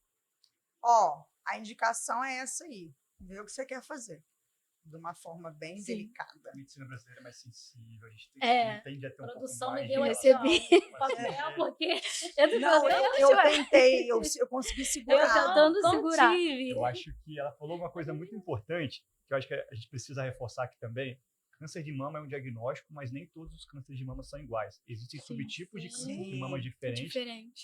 a indicação é essa aí. Vê o que você quer fazer. De uma forma bem delicada. A medicina brasileira é mais sensível, a gente tende a ter um Produção pouco me mais deu de aqui, recebi. ó, papel, porque Não, eu tentei, eu consegui segurar. Eu tentando segurar. Eu acho que ela falou uma coisa muito importante, que eu acho que a gente precisa reforçar aqui também. Câncer de mama é um diagnóstico, mas nem todos os cânceres de mama são iguais. Existem subtipos de câncer de mama diferentes.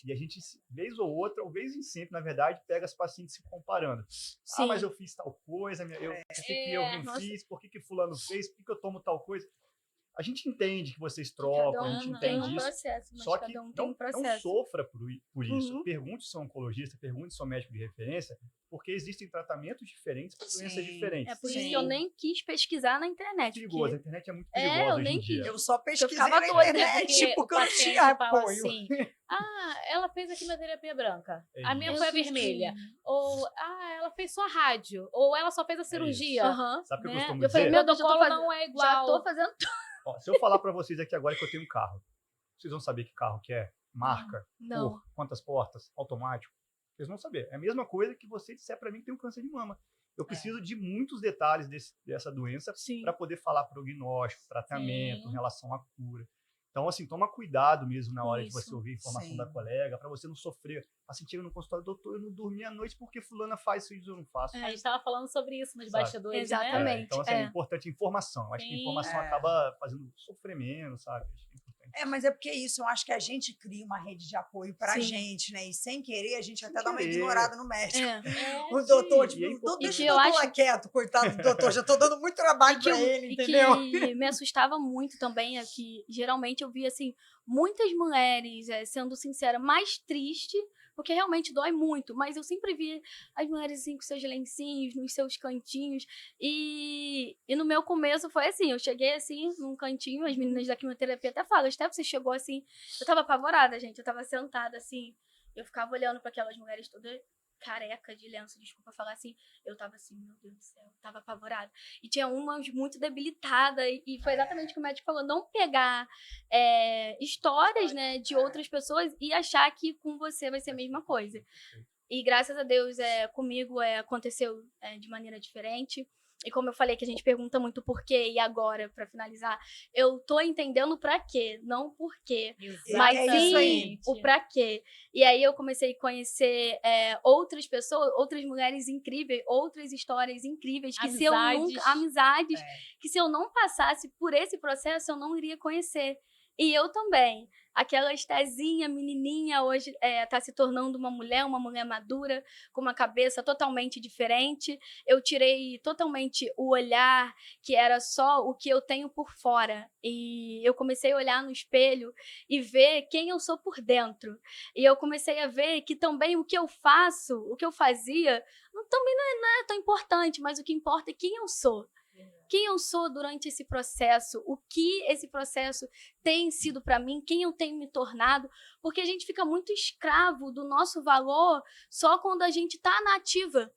E a gente, vez ou outra, ou vez em sempre, na verdade, pega as pacientes se comparando. Sim. Mas eu fiz tal coisa, por que eu não fiz? Por que fulano fez? Por que eu tomo tal coisa? A gente entende que vocês trocam, a gente tem entende um isso. processo, mas Só que cada um tem um não processo. sofra por isso. Uhum. Pergunte se é oncologista, pergunte se é médico de referência, porque existem tratamentos diferentes para doenças diferentes. É por isso que eu nem quis pesquisar na É internet. perigoso, a internet é muito perigosa eu hoje nem em dia. quis. Eu só pesquisei ficava na doida, internet porque eu não paciente tinha fala apoio. assim, ela fez a quimioterapia branca, É a minha isso. foi a vermelha. Ou, ela fez só rádio. Ou ela só fez a cirurgia. Aham. Sabe o que eu né? costumo Eu dizer? falei, O meu Deus, eu tô protocolo fazendo, não é igual. já tô fazendo Ó, se eu falar para vocês aqui agora que eu tenho um carro, vocês vão saber que carro que é? Marca? Não. Cor? Quantas portas? Automático? Vocês vão saber. É a mesma coisa que você disser para mim que tem um câncer de mama. Eu preciso de muitos detalhes dessa doença para poder falar prognóstico, tratamento, em relação à cura. Então, assim, toma cuidado mesmo na hora de Isso, você ouvir a informação sim. da colega, para você não sofrer. Assim, chega no consultório, doutor, eu não dormi à noite porque fulana faz isso, eu não faço. A gente tava falando sobre isso nos Sabe? bastidores, Exatamente. né? Então, assim, é importante informação. Eu acho que a Sim. informação É. acaba fazendo sofrer menos, sabe? Acho que é importante. Mas é porque é isso, eu acho que a gente cria uma rede de apoio pra Sim. gente, né? E sem querer, a gente Sem até dá uma querer. ignorada no médico. É. O doutor, Sim, e é tipo, importante. deixa E o que eu doutor lá acho- quieto, coitado do doutor, já tô dando muito trabalho pra ele, entendeu? Que me assustava muito também é que geralmente eu via assim muitas mulheres, sendo sincera, mais triste, porque realmente dói muito, mas eu sempre via as mulheres assim com seus lencinhos, nos seus cantinhos, e no meu começo foi assim, eu cheguei assim num cantinho, as meninas da quimioterapia até falam, Steph, você chegou assim, eu tava apavorada, gente, eu tava sentada assim, eu ficava olhando para aquelas mulheres todas careca de lenço, desculpa falar assim, eu tava assim, meu Deus do céu, tava apavorada. E tinha umas muito debilitada, e foi exatamente o que o médico falou, não pegar histórias, né, de outras pessoas e achar que com você vai ser a mesma coisa. E graças a Deus, comigo aconteceu de maneira diferente. E como eu falei que a gente pergunta muito por quê, e agora, pra finalizar, eu tô entendendo pra quê, não por quê. Mas É isso sim aí. o pra quê. E aí eu comecei a conhecer outras pessoas, outras mulheres incríveis, outras histórias incríveis, que se eu nunca. Amizades, que se eu não passasse por esse processo, eu não iria conhecer. E eu também. Aquela Estezinha, menininha, hoje tá se tornando uma mulher madura, com uma cabeça totalmente diferente. Eu tirei totalmente o olhar que era só o que eu tenho por fora. E eu comecei a olhar no espelho e ver quem eu sou por dentro. E eu comecei a ver que também o que eu faço, o que eu fazia, também não é tão importante, mas o que importa é quem eu sou. Quem eu sou durante esse processo, o que esse processo tem sido para mim, quem eu tenho me tornado, porque a gente fica muito escravo do nosso valor só quando a gente está na ativa.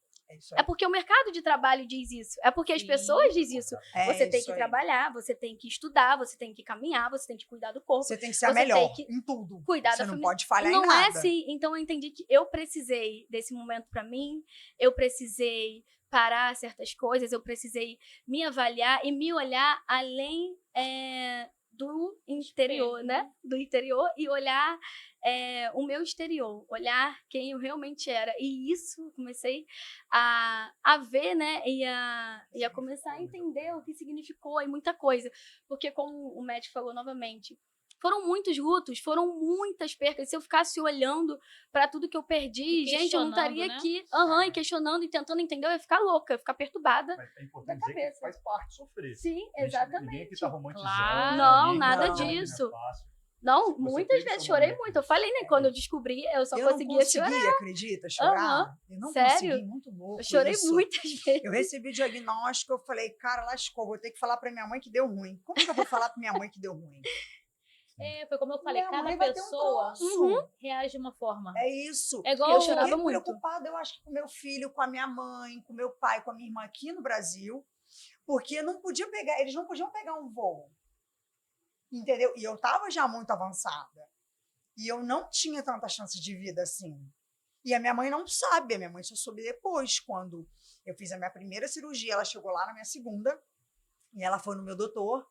É porque o mercado de trabalho diz isso, é porque as pessoas dizem isso. Você tem que trabalhar, você tem que estudar, você tem que caminhar, você tem que cuidar do corpo. Você tem que ser a melhor em tudo. Cuidar você da não família. pode falhar em nada. Não é assim. Então eu entendi que eu precisei desse momento para mim, eu precisei parar certas coisas, eu precisei me avaliar e me olhar além do interior, né? Do interior e olhar o meu exterior, olhar quem eu realmente era. E isso eu comecei a ver, né? E a começar a entender o que significou e muita coisa. Porque como o médico falou novamente, foram muitos lutos, foram muitas percas. Se eu ficasse olhando para tudo que eu perdi, gente, eu não estaria aqui e questionando e tentando entender, eu ia ficar louca, eu ia ficar perturbada. Mas é importante dizer que faz parte sofrer. Sim, exatamente. Ninguém aqui tá romantizando. Claro. Não, ninguém nada tá falando que disso. não é fácil. Não, Você muitas teve vezes seu chorei momento muito. Eu falei, né? Quando eu descobri, eu só conseguia chorar. Eu não conseguia, acredita, chorar. Eu não Sério? consegui, muito louco Eu chorei isso. muitas vezes. Eu recebi o diagnóstico, eu falei, cara, lascou, vou ter que falar pra minha mãe que deu ruim. Como que eu vou falar pra minha mãe que deu ruim? Foi como eu falei, Minha cada mãe vai ter pessoa troço. reage de uma forma. É isso. É igual eu chorava fiquei muito. preocupada, eu acho que com meu filho, com a minha mãe, com meu pai, com a minha irmã aqui no Brasil, porque não podia pegar, eles não podiam pegar um voo. Entendeu? E eu tava já muito avançada. E eu não tinha tanta chance de vida assim. E a minha mãe não sabe, a minha mãe só soube depois, quando eu fiz a minha primeira cirurgia, ela chegou lá na minha segunda, e ela foi no meu doutor.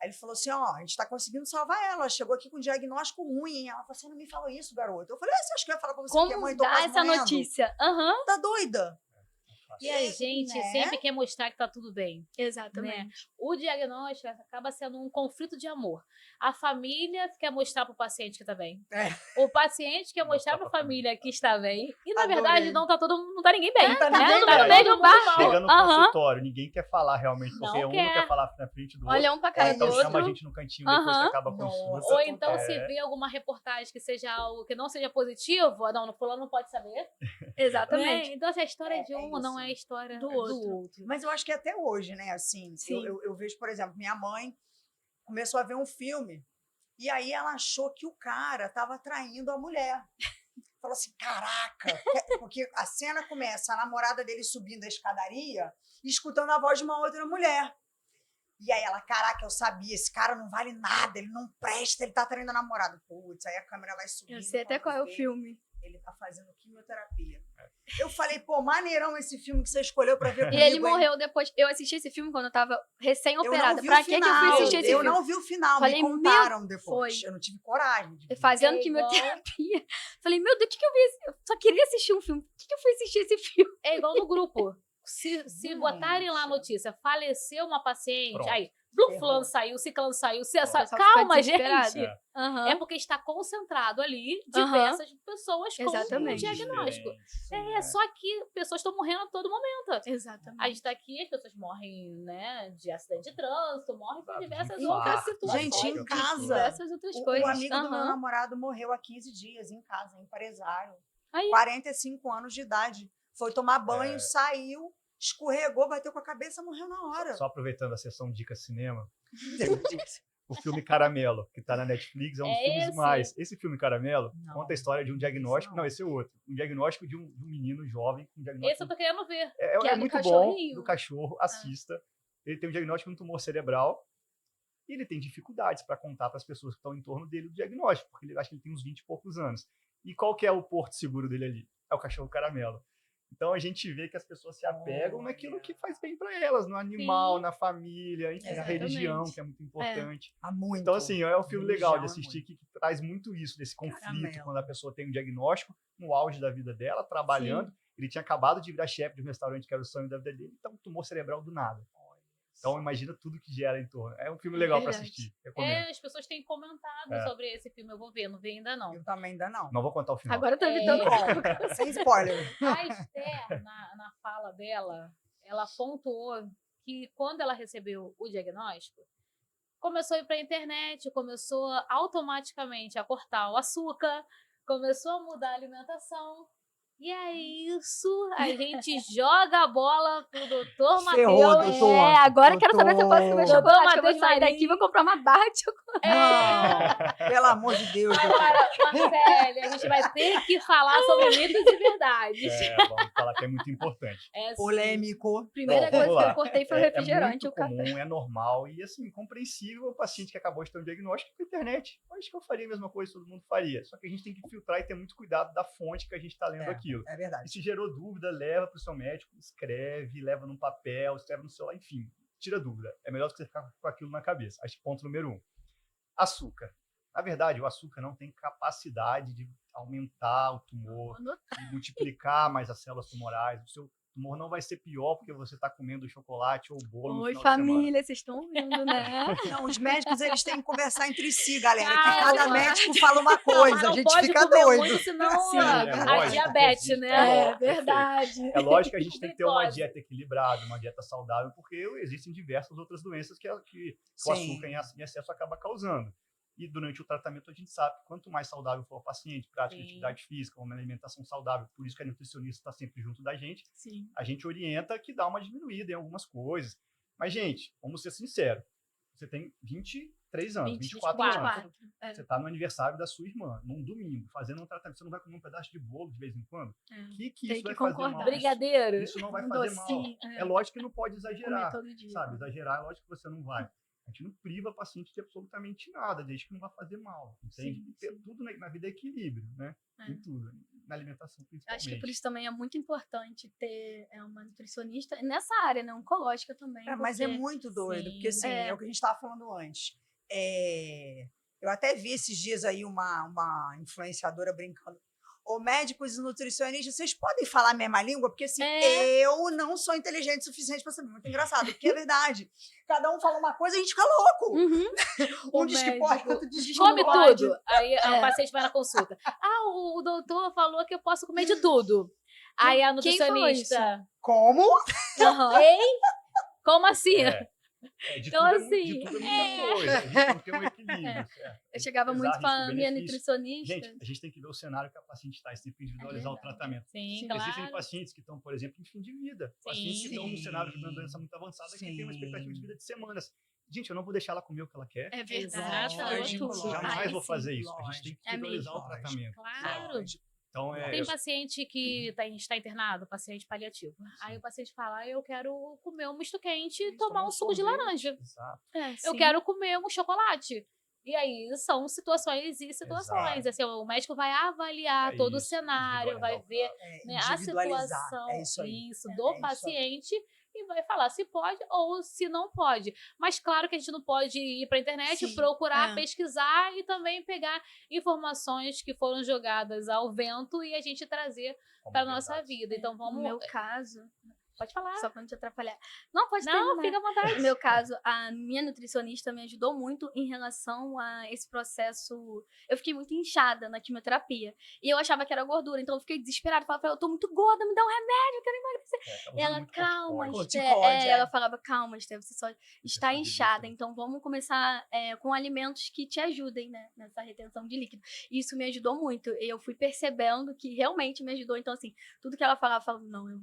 Aí ele falou assim, a gente tá conseguindo salvar ela. Ela chegou aqui com um diagnóstico ruim. Ela falou assim, não me falou isso, garoto. Eu falei, você acha que eu ia falar pra você que a Como mãe tô dá quase essa morrendo? notícia? Tá doida? E a gente né? sempre quer mostrar que tá tudo bem. Exatamente. O diagnóstico acaba sendo um conflito de amor. A família quer mostrar pro paciente que tá bem. O paciente quer mostrar pra família que está bem. E na verdade não tá ninguém bem. Não tá né? ninguém Tá no bem. mesmo barco. Chega no consultório, ninguém quer falar realmente, porque Não um quer. não quer falar na frente do outro. Olha um pra cara do Então chama a outro. gente no cantinho depois que acaba a consulta. Ou então, se É. vê alguma reportagem que seja algo que não seja positivo, não, fulano não pode saber. Exatamente. Então, se a história de um isso. não é a história Do do outro. Mas eu acho que até hoje, né? Assim, Sim. eu vejo, por exemplo, minha mãe começou a ver um filme e aí ela achou que o cara estava traindo a mulher. Falou assim, caraca, porque a cena começa, a namorada dele subindo a escadaria e escutando a voz de uma outra mulher. E aí ela, caraca, eu sabia, esse cara não vale nada, ele não presta, ele tá traindo a namorada. Putz, aí a câmera vai subindo. Eu sei até quando qual é o vê, filme. Ele tá fazendo quimioterapia. Eu falei, pô, maneirão esse filme que você escolheu pra ver E comigo. ele hein? morreu depois. Eu assisti esse filme quando eu tava Eu não recém-operada. vi Pra o que eu fui final. assistir esse Eu filme? não vi o final, Falei, me contaram meu, depois. foi. Eu não tive coragem de ver. Fazendo É igual- quimioterapia. Falei, meu Deus, o que eu vi? Eu só queria assistir um filme. Por que eu fui assistir esse filme? É igual no grupo. Se Gente. botarem lá a notícia, faleceu uma paciente, Pronto. aí, Ferrou. fulano saiu, ciclano saiu, Pronto. Só fica calma, desesperado. gente. É. Aham. É porque está concentrado ali Aham. diversas pessoas com o Exatamente. diagnóstico. É só que pessoas estão morrendo a todo momento. Exatamente. A gente tá aqui, as pessoas morrem, né, de acidente de trânsito, morrem por diversas Infarto, outras situações. Gente, em casa. Diversas outras O coisas. amigo do meu Aham. namorado morreu há 15 dias em casa, empresário. Aí. 45 anos de idade. Foi tomar banho, É. saiu, escorregou, bateu com a cabeça, morreu na hora. Só aproveitando a sessão Dica Cinema, o filme Caramelo, que tá na Netflix, é um dos É filmes esse? mais. Esse filme Caramelo Não. conta a história de um diagnóstico. Não. Não, esse é outro. Um diagnóstico de um menino jovem com um diagnóstico. Esse eu tô querendo ver. Que é do muito bom, cachorrinho. do cachorro, assista. Ele tem um diagnóstico de um tumor cerebral e ele tem dificuldades para contar para as pessoas que estão em torno dele o diagnóstico, porque ele acha que ele tem uns 20 e poucos anos. E qual que é o porto seguro dele ali? É o cachorro Caramelo. Então a gente vê que as pessoas se apegam naquilo que faz bem para elas, no animal, Sim. na família, enfim, na Exatamente. religião, que é muito importante. Há muito. Então, assim, é um filme legal de Religião é assistir que traz muito isso, desse conflito, Caramelo. quando a pessoa tem um diagnóstico no auge da vida dela, trabalhando. Ele tinha acabado de virar chefe de um restaurante que era o sonho da vida dele, então tumor cerebral do nada. Então imagina tudo que gera em torno. É um filme legal para Verdade. assistir, recomendo. É, as pessoas têm comentado É. sobre esse filme. Eu vou ver, não vi ainda não. Eu também ainda não. Não vou contar o final. Agora eu tô É. evitando. Ó, sem spoiler. A Esther, na fala dela, ela pontuou que quando ela recebeu o diagnóstico, começou a ir para a internet, começou automaticamente a cortar o açúcar, começou a mudar a alimentação. E é isso, a gente joga a bola pro doutor Ferrou, Matheus. doutor. É, agora eu quero saber se eu posso comer Doutor chocolate. Que eu vou Matheus sair daqui Marinho. e vou comprar uma barra de chocolate. Não, pelo amor de Deus. doutor. Agora, Marcele, a gente vai ter que falar sobre mitos e verdades. Vamos falar que é muito importante. É sim. Polêmico. Primeira Bom, coisa vamos que lá. eu cortei foi o refrigerante e É o café. muito comum, é normal e, assim, compreensível o paciente que acabou de ter um diagnóstico na internet. Eu acho que eu faria a mesma coisa, todo mundo faria. Só que a gente tem que filtrar e ter muito cuidado da fonte que a gente está lendo aquilo. É E verdade. se gerou dúvida, leva para o seu médico, escreve, leva num papel, escreve no celular, enfim, tira dúvida. É melhor do que você ficar com aquilo na cabeça. Acho que ponto número 1. Açúcar. Na verdade, o açúcar não tem capacidade de aumentar o tumor, de multiplicar mais as células tumorais. O seu tumor não vai ser pior porque você está comendo chocolate ou bolo no Oi, final de semana. família, vocês estão vendo, né? Não, os médicos eles têm que conversar entre si, galera. Que Calma. cada médico fala uma coisa. Não A gente pode fica comer doido. muito, senão Sim, a é lógico, diabetes, existe, né? é. É verdade. É lógico que a gente tem que ter uma Glicose. dieta equilibrada, uma dieta saudável, porque existem diversas outras doenças que o Sim. açúcar em excesso acaba causando. E durante o tratamento a gente sabe que quanto mais saudável for o paciente, prática de Sim. atividade física, uma alimentação saudável, por isso que a nutricionista está sempre junto da gente, Sim. a gente orienta que dá uma diminuída em algumas coisas. Mas, gente, vamos ser sinceros, você tem 23 anos, 24 anos. 24. É. Você está no aniversário da sua irmã, num domingo, fazendo um tratamento. Você não vai comer um pedaço de bolo de vez em quando? É. Que Tem isso que vai fazer concordar. mal? Brigadeiro. Isso não vai Um fazer mal. docinho, É lógico que não pode Comer exagerar, todo dia. sabe? Exagerar é lógico que você não vai. A gente não priva o paciente de absolutamente nada, desde que não vai fazer mal, entende? Sim, Ter sim. tudo na vida é equilíbrio, né? É. Em tudo. Na alimentação, principalmente. Acho que por isso também é muito importante ter uma nutricionista nessa área, né? Oncológica também. Mas é porque- muito doido, Sim. porque assim, é o que a gente estava falando antes. Eu até vi esses dias aí uma influenciadora brincando. Ô, médicos e nutricionistas, vocês podem falar a mesma língua? Porque assim, eu não sou inteligente o suficiente para saber. Muito engraçado, porque é verdade. Cada um fala uma coisa e a gente fica louco. Uhum. Um O diz que médico. pode, outro diz que Come não pode. tudo. Aí o paciente vai na consulta. O doutor falou que eu posso comer de tudo. Aí a Quem falou nutricionista. Como? Aham. Hein? Como assim? De Então, tudo assim, de tudo é muita coisa. A gente tem que ter um equilíbrio. Eu chegava Pesar muito risco, com a minha benefício. nutricionista. Gente, a gente tem que ver o cenário que a paciente está, tem que individualizar o verdade. tratamento. Sim, Sim, claro. Existem pacientes que estão, por exemplo, em fim de vida. Pacientes que estão no cenário de uma doença muito avançada que tem uma expectativa de vida de semanas. Gente, eu não vou deixar ela comer o que ela quer. É Exato. verdade. Falou tudo. Jamais Aí vou sim. fazer isso. A gente tem que É individualizar o mesmo. tratamento. Claro. Então, Tem paciente que está internado, paciente paliativo. Aí o paciente fala, eu quero comer um misto quente e tomar um suco de laranja. Exato. É, Eu sim. quero comer um chocolate. E aí são situações e situações. Exato. Assim, o médico vai avaliar É todo o isso, cenário, vai ver, né, a Individualizar. situação É isso aí. do É isso aí. paciente e vai falar se pode ou se não pode. Mas claro que a gente não pode ir para a internet, Sim, procurar, é. pesquisar e também pegar informações que foram jogadas ao vento e a gente trazer Como para nossa verdades. vida. Então No vamos. meu caso, Pode falar. só pra não te atrapalhar. Não, pode Não, terminar. fica à vontade. No meu caso, a minha nutricionista me ajudou muito em relação a esse processo. Eu fiquei muito inchada na quimioterapia. E eu achava que era gordura, então eu fiquei desesperada. Falava, eu tô muito gorda, me dá um remédio, eu quero emagrecer. Tá usando Ela, muito calma, corticóide. Esté. Corticóide, Ela falava, calma, Esté, você só está de inchada. líquido. Então vamos começar com alimentos que te ajudem, né, nessa retenção de líquido. E isso me ajudou muito. Eu fui percebendo que realmente me ajudou. Então, assim, tudo que ela falava, eu falava, não, eu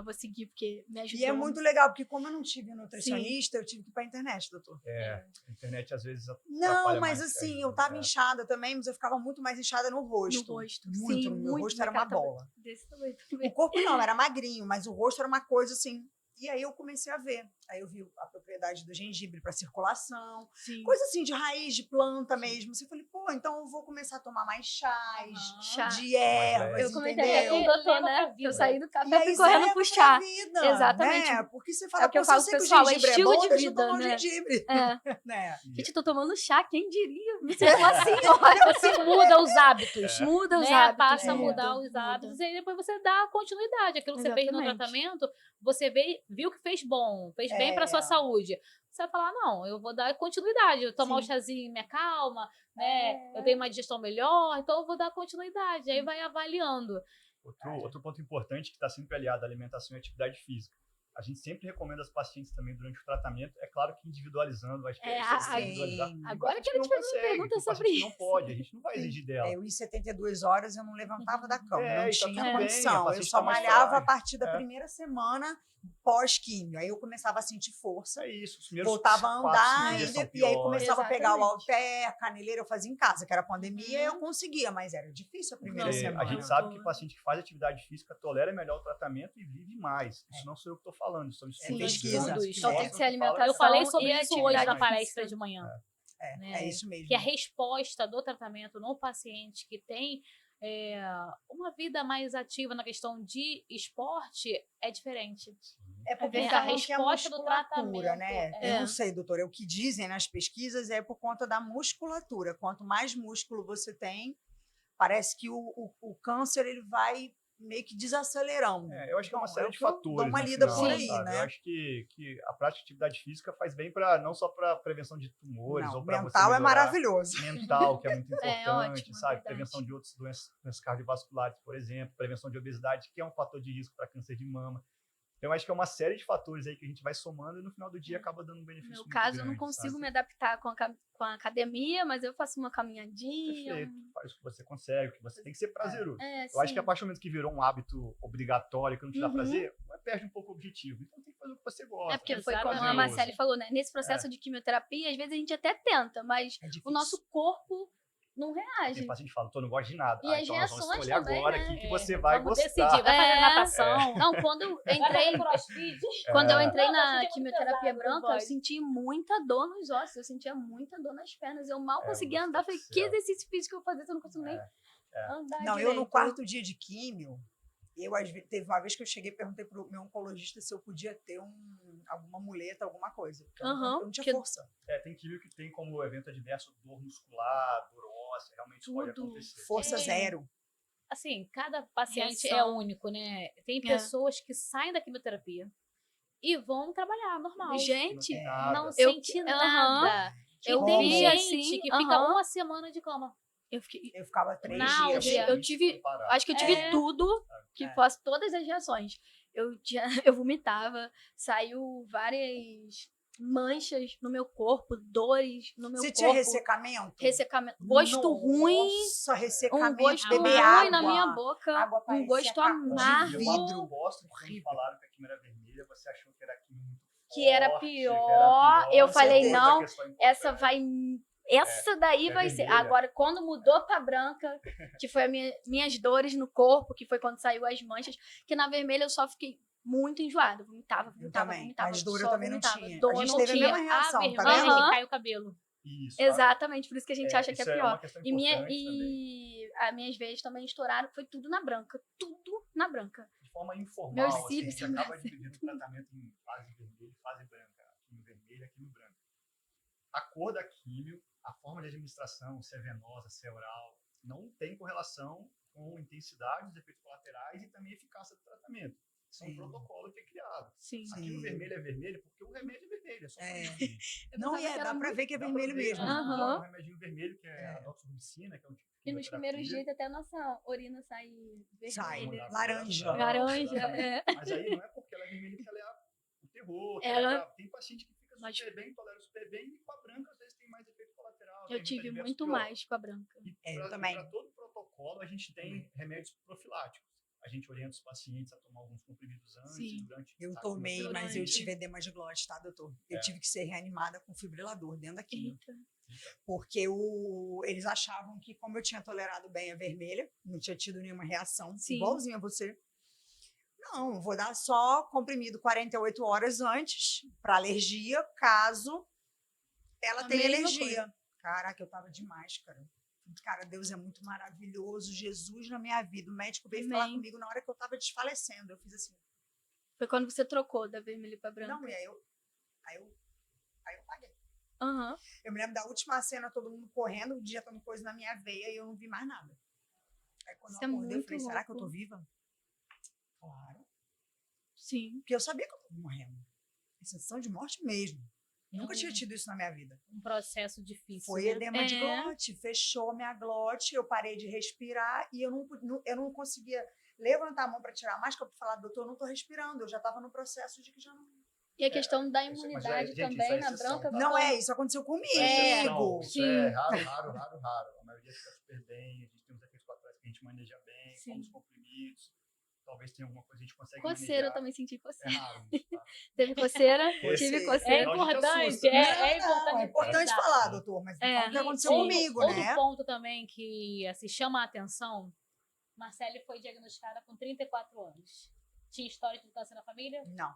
vou seguir, porque me ajudou. E é muito legal, porque como eu não tive nutricionista, eu tive que ir pra internet, doutor. A internet às vezes Não, atrapalha mas mais que assim, ajuda, eu tava né? inchada também, mas eu ficava muito mais inchada no rosto. No rosto. Muito, Sim, no meu muito. rosto era Minha uma cara tava bola. desse tamanho O também. corpo não, era magrinho, mas o rosto era uma coisa assim. E aí eu comecei a ver. Aí eu vi a propriedade do gengibre para circulação, Sim. coisa assim de raiz, de planta mesmo. Assim, eu falei, pô, então eu vou começar a tomar mais chás, Chá. de ervas, Eu comentei entendeu? com o doutor, Leva pra né? Que vida. eu saí do E café e aí fui correndo leva pro pra chá. vida, Exatamente. né? Porque você fala, É o que eu pô, se falo eu pro sei que o pessoal, é gengibre é estilo bom, de deixa eu vida, tomar o né? gengibre. É. Né? Gente, eu tô tomando chá, quem diria? Você é uma senhora. Você muda os hábitos. Muda os Né? hábitos. Passa a muda, mudar os hábitos e aí depois você dá continuidade. Aquilo que você fez no Exatamente. tratamento, você viu que fez bom, fez bem para sua saúde. Você vai falar, não, eu vou dar continuidade. Eu tomar o Sim. chazinho me acalma, né? Eu tenho uma digestão melhor, então eu vou dar continuidade. Aí vai avaliando. Outro ponto importante que está sempre aliado à alimentação e atividade física. A gente sempre recomenda aos pacientes também durante o tratamento, é claro que individualizando, acho que individualizar. sim. Agora Tem eu quero paciente te não fazer uma consegue, pergunta tem sobre paciente que isso. não pode, a gente não vai exigir dela. Eu, em 72 horas, eu não levantava da cama, É, não e tá tinha tudo bem, a condição. Eu paciente só tá mais malhava a frágil. partir da É. primeira semana pós-químio. Aí eu começava a sentir força, É isso, os primeiros voltava a 4, 5 andar dias são e aí piores. começava a pegar o Exatamente. halter, a caneleira, eu fazia em casa, que era pandemia, eu conseguia, mas era difícil a primeira Porque semana. a gente sabe que o paciente que faz atividade física tolera melhor o tratamento e vive mais. Isso não sou eu que estou falando, são estudos pesquisa. grandes Então que tem mostram que ser alimentação. fala Eu falei E sobre isso hoje atividade na física. palestra de manhã. É isso mesmo. Que a resposta do tratamento no paciente que tem uma vida mais ativa na questão de esporte é diferente. É porque É falam verdade. que a A resposta do musculatura, tratamento, né? é. Eu não sei, doutora, o que dizem nas pesquisas é por conta da musculatura. Quanto mais músculo você tem, parece que o câncer ele vai meio que desacelerando. Eu acho que é uma Bom, série o de que eu fatores. dou uma no lida final, por aí, sabe? né? Eu acho que a prática de atividade física faz bem não só para prevenção de tumores Não, ou para você mental é melhorar maravilhoso. mental, que é muito É, importante, ótimo, sabe? verdade. Prevenção de outras doenças cardiovasculares, por exemplo, prevenção de obesidade, que é um fator de risco para câncer de mama. Então, eu acho que é uma série de fatores aí que a gente vai somando e no final do dia acaba dando um No benefício meu muito caso, eu não grande, consigo sabe? me adaptar com a academia, mas eu faço uma caminhadinha. Perfeito, faz o que você consegue, o que você tem que ser prazeroso. É, Eu acho sim. que a partir do momento que virou um hábito obrigatório, que não te dá Uhum. prazer, perde um pouco o objetivo. Então tem que fazer o que você gosta. É porque né? foi como a Exatamente. Marcele falou, né? Nesse processo de quimioterapia, às vezes a gente até tenta, mas É difícil. o nosso corpo não reage. Tem paciente que fala, não gosto de nada. E as Então nós vamos reações escolher também, agora né? aqui que você vai Vamos gostar. decidir, vai fazer É. natação. Não, quando eu Vai entrei, fazer crossfit. quando eu entrei Não, na mas é quimioterapia muito pesado, branca, não eu pode. senti muita dor nos ossos, eu sentia muita dor nas pernas. Eu mal conseguia você andar. tá Falei, que certo. exercício físico eu vou fazer se eu não consigo nem andar Não, direito? eu no quarto dia de químio, teve uma vez que eu cheguei e perguntei pro meu oncologista se eu podia ter alguma muleta, alguma coisa. Porque Aham, eu não tinha que- força. Tem químio que tem como evento adverso dor muscular, dor óssea, realmente isso pode Tudo. acontecer. Força zero. Assim, cada paciente é Reação. único, né? Tem pessoas que saem da quimioterapia e vão trabalhar normal. Gente, Não tem nada. Não Eu- senti aham. nada. E Eu tem vi, gente assim, que fica aham. uma semana de cama. eu fiquei. Eu ficava 3 Náusea. dias. Eu tive- Acho que eu tive tudo, que É. faço todas as reações. Eu vomitava, saiu várias manchas no meu corpo, dores no meu Você corpo. tinha ressecamento? Ressecamento. Gosto ruim, Nossa, ressecamento. um gosto beber ruim água. na minha boca, Água um parecia gosto caco de amargo. vidro. Eu gosto que quando Horrível. falaram que a quimio era vermelha, você achou que era químio muito Que era forte, pior. Eu com falei, certeza, não, que é só importante. essa daí é vai ser. vermelha. Agora, quando mudou pra branca, que foi minhas dores no corpo, que foi quando saiu as manchas, que na vermelha eu só fiquei muito enjoada. Vomitava. Eu também. Vomitava. Mas dor eu só também não vomitava. tinha. Dor A gente não teve a tinha. mesma reação, tá vermelha vendo? que cai o cabelo. Isso. Exatamente, por isso que a gente acha que é isso é pior. uma questão importante também. E as minhas veias também estouraram, foi tudo na branca. Tudo na branca. De forma informal, Meus assim, a cílios gente acaba também. dividindo o tratamento em fase vermelha e fase branca. Aqui no vermelho, aqui no branco. A cor da químio, a forma de administração, se é venosa, se é oral, não tem correlação com intensidade dos efeitos colaterais e também eficácia do tratamento. Isso é um protocolo que é criado. Sim. Aqui no vermelho é vermelho porque o remédio é vermelho, é só Não, dá pra ver que é vermelho mesmo. Um remedinho vermelho, que é a doxorubicina, que é um tipo de E nos primeiros dias até a nossa urina sai vermelha. Sai, Hormônio da laranja. coloração, Laranja, exatamente. Mas aí não é porque ela é vermelha que ela é o terror. que Ela- tem paciente que fica super bem, tolera super bem, e com a branca às vezes tem mais efeito colateral. tem Eu efeito tive adverso muito pior. mais com a branca. Eu também. Para todo protocolo, a gente tem remédios profiláticos. A gente orienta os pacientes a tomar alguns comprimidos antes Sim. e durante. Eu sabe, tomei, durante- mas eu tive edema de glote, tá, doutor? Eu tive que ser reanimada com fibrilador dentro da quimio. Eita. Porque eles achavam que, como eu tinha tolerado bem a vermelha, não tinha tido nenhuma reação, Sim. igualzinha a você. Não, vou dar só comprimido 48 horas antes, para alergia, caso ela A tenha mesma alergia. Caraca, eu tava de máscara. Cara, Deus é muito maravilhoso. Jesus na minha vida. O médico veio falar Amém. comigo na hora que eu tava desfalecendo. Eu fiz assim. Foi quando você trocou da vermelha pra branca. Não, e aí eu paguei. Aham. Eu me lembro da última cena, todo mundo correndo, injetando coisa na minha veia e eu não vi mais nada. Aí quando Isso eu é acordei, eu muito falei, será que eu louco. tô viva? Claro. Sim. Porque eu sabia que eu tava morrendo. Sensação de morte mesmo. Nunca tinha tido isso na minha vida. Um processo difícil. Foi né? edema de glote, fechou minha glote, eu parei de respirar e eu não conseguia levantar a mão para tirar a máscara para falar, doutor, eu não tô respirando, eu já estava no processo de que já não. E a questão da mas imunidade gente, isso também é na exceção, branca. tá? Não é, isso aconteceu Isso é exceção, comigo. isso é raro. A maioria fica super bem, a gente tem uns efeitos colaterais que a gente maneja bem, Sim. como os comprimidos. Talvez tenha alguma coisa que a gente consegue Coceira, eu manejar. também senti É coceira. raro isso, tá? Teve coceira? Coceira. Tive É coceira. Não, a gente importante, assusta, né? é importante. É importante frisar. falar, doutor, mas É. é o que aconteceu Outro- comigo, outro né? ponto também que assim, chama a atenção, Marcele foi diagnosticada com 34 anos. Tinha história de câncer na família? Não.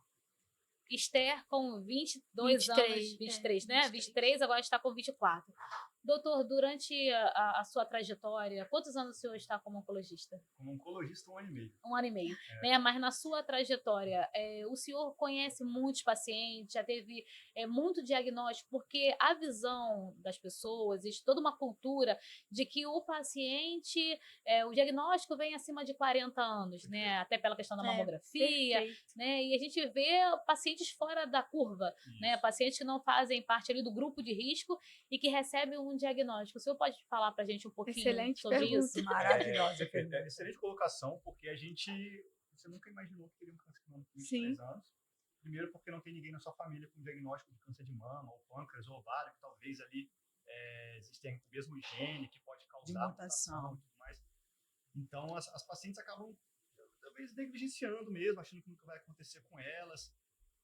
Esther com 22 anos, 23, né? 23, agora está com 24. Doutor, durante a sua trajetória, quantos anos o senhor está como oncologista? Como oncologista, 1 ano e meio. 1 ano e meio. Né? Mas na sua trajetória, o senhor conhece muitos pacientes, já teve muito diagnóstico, porque a visão das pessoas, existe toda uma cultura de que o paciente, o diagnóstico vem acima de 40 anos, né? Até pela questão da mamografia, Perfeito. né? E a gente vê pacientes fora da curva, né? Pacientes que não fazem parte ali do grupo de risco e que recebem um diagnóstico. O senhor pode falar para a gente um pouquinho Excelente sobre pergunta. isso? Maravilhosa. Excelente colocação, porque você nunca imaginou que teria um câncer de mama com 23 anos. Primeiro porque não tem ninguém na sua família com diagnóstico de câncer de mama, ou pâncreas, ou ovário, que talvez ali existem o mesmo gene que pode causar De mutação. e tudo mais. Então, as pacientes acabam talvez negligenciando mesmo, achando que nunca vai acontecer com elas.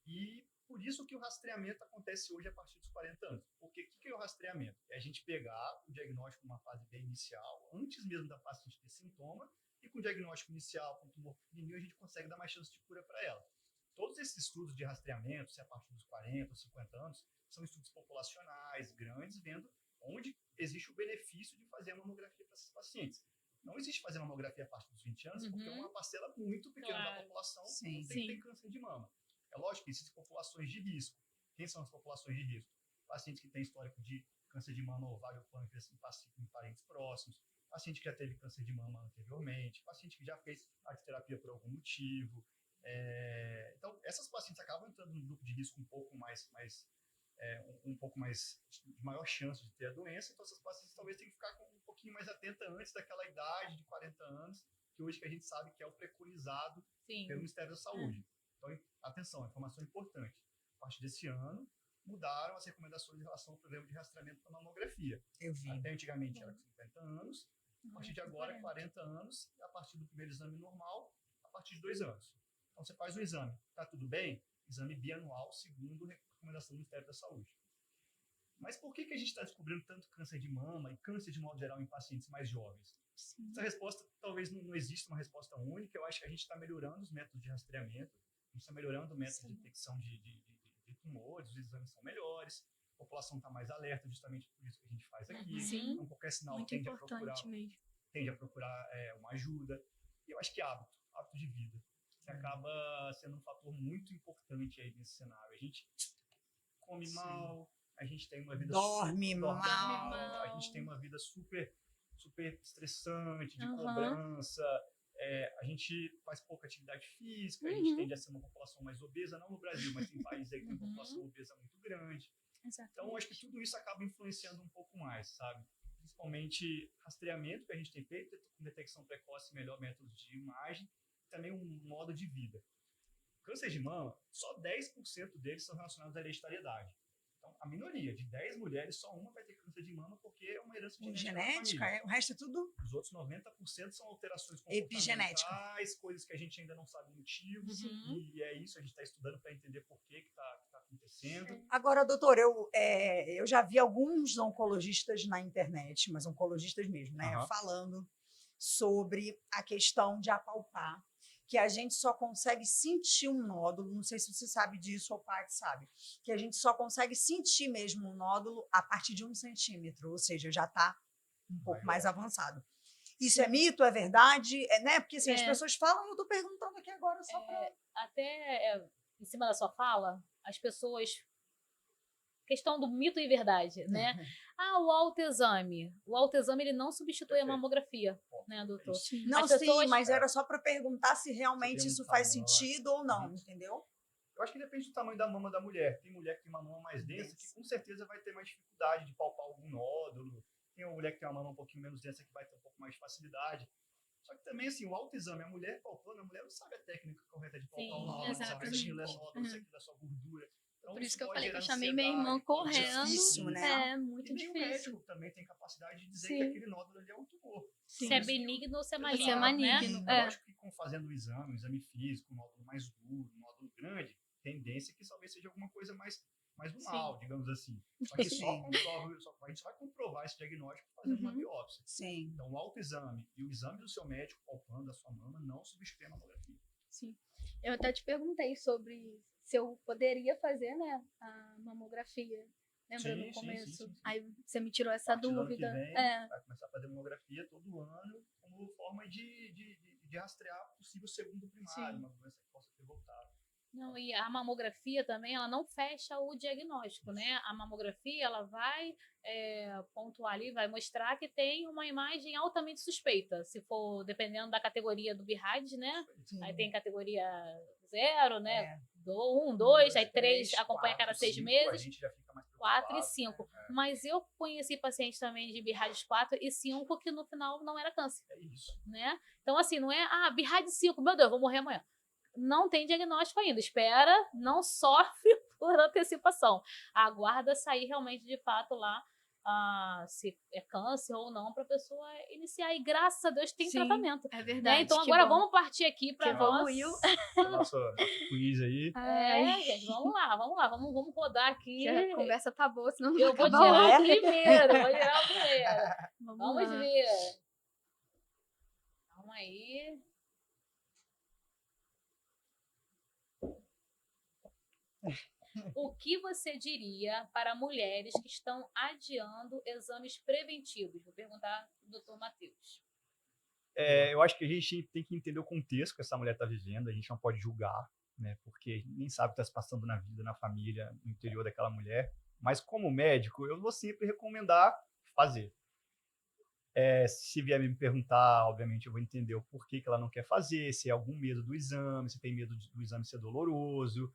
E por isso que o rastreamento acontece hoje a partir dos 40 anos. Porque o que é o rastreamento? É a gente pegar o diagnóstico numa fase bem inicial, antes mesmo da paciente ter sintoma, e com o diagnóstico inicial, com tumor pequenininho, a gente consegue dar mais chance de cura para ela. Todos esses estudos de rastreamento, se é a partir dos 40 ou 50 anos, são estudos populacionais, grandes, vendo onde existe o benefício de fazer a mamografia para esses pacientes. Não existe fazer mamografia a partir dos 20 anos, porque é uma parcela muito pequena da população que tem câncer de mama. É lógico que existem populações de risco. Quem são as populações de risco? Pacientes que têm histórico de câncer de mama, ovário, pâncreas em parentes próximos, paciente que já teve câncer de mama anteriormente, paciente que já fez radioterapia por algum motivo. Então, essas pacientes acabam entrando num grupo de risco um pouco mais de maior chance de ter a doença. Então, essas pacientes talvez tenham que ficar um pouquinho mais atenta antes daquela idade de 40 anos, que hoje que a gente sabe que é o preconizado pelo Ministério da Saúde. Então, atenção, informação importante. A partir desse ano, mudaram as recomendações em relação ao programa de rastreamento da mamografia. Eu vi. Até antigamente era com 50 anos, a partir de agora 40 anos, e a partir do primeiro exame normal, a partir de 2 anos. Então, você faz o exame, está tudo bem? Exame bianual, segundo a recomendação do Ministério da Saúde. Mas por que a gente está descobrindo tanto câncer de mama e câncer de modo geral em pacientes mais jovens? Sim. Essa resposta, talvez não exista uma resposta única. Eu acho que a gente está melhorando os métodos de rastreamento, a gente está melhorando o método de detecção de tumores, os exames são melhores, a população está mais alerta, justamente por isso que a gente faz aqui. Sim. Então, qualquer sinal Muito tende a procurar importante mesmo. uma ajuda. E eu acho que hábito de vida, que acaba sendo um fator muito importante aí nesse cenário. A gente come mal, a gente tem uma vida Dorme mal. a gente tem uma vida super estressante, de cobrança, a gente faz pouca atividade física, a gente tende a ser uma população mais obesa, não no Brasil, mas tem países aí que tem uma população obesa muito grande. Então, acho que tudo isso acaba influenciando um pouco mais, sabe? Principalmente rastreamento que a gente tem feito, com detecção precoce, melhor métodos de imagem, e também um modo de vida. Câncer de mama, só 10% deles são relacionados à hereditariedade. Então, a minoria, de 10 mulheres, só uma vai ter câncer de mama porque é uma herança genética. O resto é tudo Os outros 90% são alterações epigenética, comportamentais, coisas que a gente ainda não sabe o motivo, e é isso, a gente está estudando para entender por que está acontecendo. Agora, doutor, eu já vi alguns oncologistas na internet, mas oncologistas mesmo, né, falando sobre a questão de apalpar, que a gente só consegue sentir um nódulo, não sei se você sabe disso ou o Paty sabe, que a gente só consegue sentir mesmo um nódulo a partir de 1 centímetro, ou seja, já está um pouco mais avançado. Isso é mito, é verdade? Né? Porque assim, as pessoas falam, eu estou perguntando aqui agora só para... Até em cima da sua fala, as pessoas... Questão do mito e verdade, né? O autoexame. O autoexame, ele não substitui a mamografia, né, doutor? Não, sim, mas era só para perguntar se realmente isso faz sentido ou não, entendeu? Eu acho que depende do tamanho da mama da mulher. Tem mulher que tem uma mama mais densa, que com certeza vai ter mais dificuldade de palpar algum nódulo. Tem uma mulher que tem uma mama um pouquinho menos densa, que vai ter um pouco mais de facilidade. Só que também, assim, o autoexame, a mulher palpando, a mulher não sabe a técnica correta de palpar o nódulo, se aquilo é nódulo, se aquilo é só gordura. Então, por isso que eu falei que eu chamei minha irmã correndo. Difícil, né? É muito difícil. E o médico também tem capacidade de dizer que aquele nódulo ali é um tumor. Se é benigno ou se é maligno. Se é maligno. Né? Lógico que fazendo um exame físico, um nódulo mais duro, um nódulo grande, tendência que talvez seja alguma coisa mais do mal, digamos assim. Só que a gente só vai comprovar esse diagnóstico fazendo uma biópsia. Sim. Então, o autoexame e o exame do seu médico palpando a sua mama não substitui a mamografia. Sim. Eu até te perguntei sobre se eu poderia fazer, né, a mamografia. Lembra no começo? Sim. Aí você me tirou essa dúvida. Vai começar a fazer mamografia todo ano como forma de rastrear possível segundo primário, uma doença que possa ter voltado. Não, e a mamografia também, ela não fecha o diagnóstico, né? A mamografia, ela vai pontuar ali, vai mostrar que tem uma imagem altamente suspeita, se for, dependendo da categoria do BIRAD, né? Sim. Aí tem categoria 0, né? 1, 2, aí 3 acompanha a cada 6 meses, a gente já fica mais 4 e 5. Mas eu conheci pacientes também de BIRADs 4 e 5 que no final não era câncer. É isso. Né? Então, assim, não é, BIRAD 5, meu Deus, vou morrer amanhã. Não tem diagnóstico ainda. Espera, não sofre por antecipação. Aguarda sair realmente, de fato, lá se é câncer ou não, para a pessoa iniciar. E graças a Deus tem tratamento. É verdade. Então agora vamos partir aqui para nosso quiz aí. Gente, vamos lá. Vamos rodar aqui. A conversa tá boa, senão não eu vou acabar tirar o primeiro. Vamos lá. ver. Calma aí. O que você diria para mulheres que estão adiando exames preventivos? Vou perguntar ao doutor Matheus. Eu acho que a gente tem que entender o contexto que essa mulher está vivendo, a gente não pode julgar, né, porque nem sabe o que está se passando na vida, na família, no interior daquela mulher, mas como médico, eu vou sempre recomendar fazer. Se vier me perguntar, obviamente eu vou entender o porquê que ela não quer fazer, se é algum medo do exame, se tem medo do exame ser doloroso.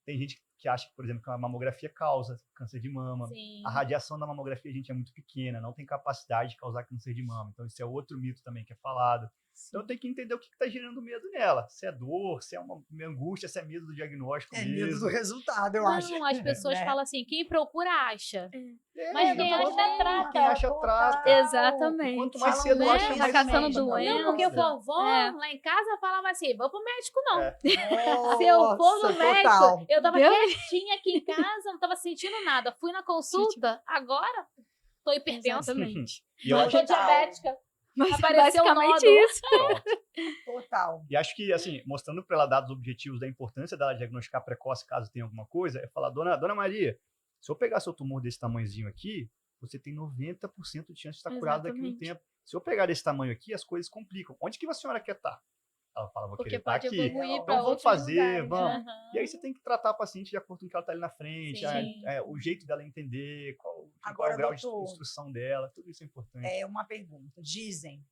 Tem gente que acha, por exemplo, que a mamografia causa câncer de mama. Sim. A radiação da mamografia, gente, é muito pequena, não tem capacidade de causar câncer de mama. Então, isso é outro mito também que é falado. Então, tem que entender o que está gerando medo nela. Se é dor, se é uma angústia, se é medo do diagnóstico mesmo. É medo do resultado, eu acho. Não, as pessoas falam assim, quem procura, acha. Mas quem acha, trata. Quem acha, trata. Exatamente. Quanto mais cedo acha, mais tá caçando médico. doença. Não, porque vovó lá em casa falava assim, vou pro médico não. Nossa, Se eu for no médico, total. eu tava quietinha aqui em casa, não tava sentindo nada. Fui na consulta, agora tô hipertensa. Exatamente. E eu acho Tô diabética. Mas Apareceu basicamente nódulo. isso. Total. E acho que, assim, mostrando para ela dados objetivos da importância dela diagnosticar precoce caso tenha alguma coisa, é falar, dona Maria, Se eu pegar seu tumor desse tamanhozinho aqui, você tem 90% de chance de estar curado daqui a um Exatamente. tempo. Se eu pegar desse tamanho aqui, as coisas complicam. Onde que a senhora quer estar? Ela fala, vou Porque querer estar pode aqui. evoluir Então para Então vamos outros fazer, lugares, vamos. né? E aí você tem que tratar a paciente de acordo com o que ela está ali na frente, Sim. o jeito dela entender, qual é Agora, o grau de doutor, instrução dela, tudo isso é importante. é uma pergunta. Dizem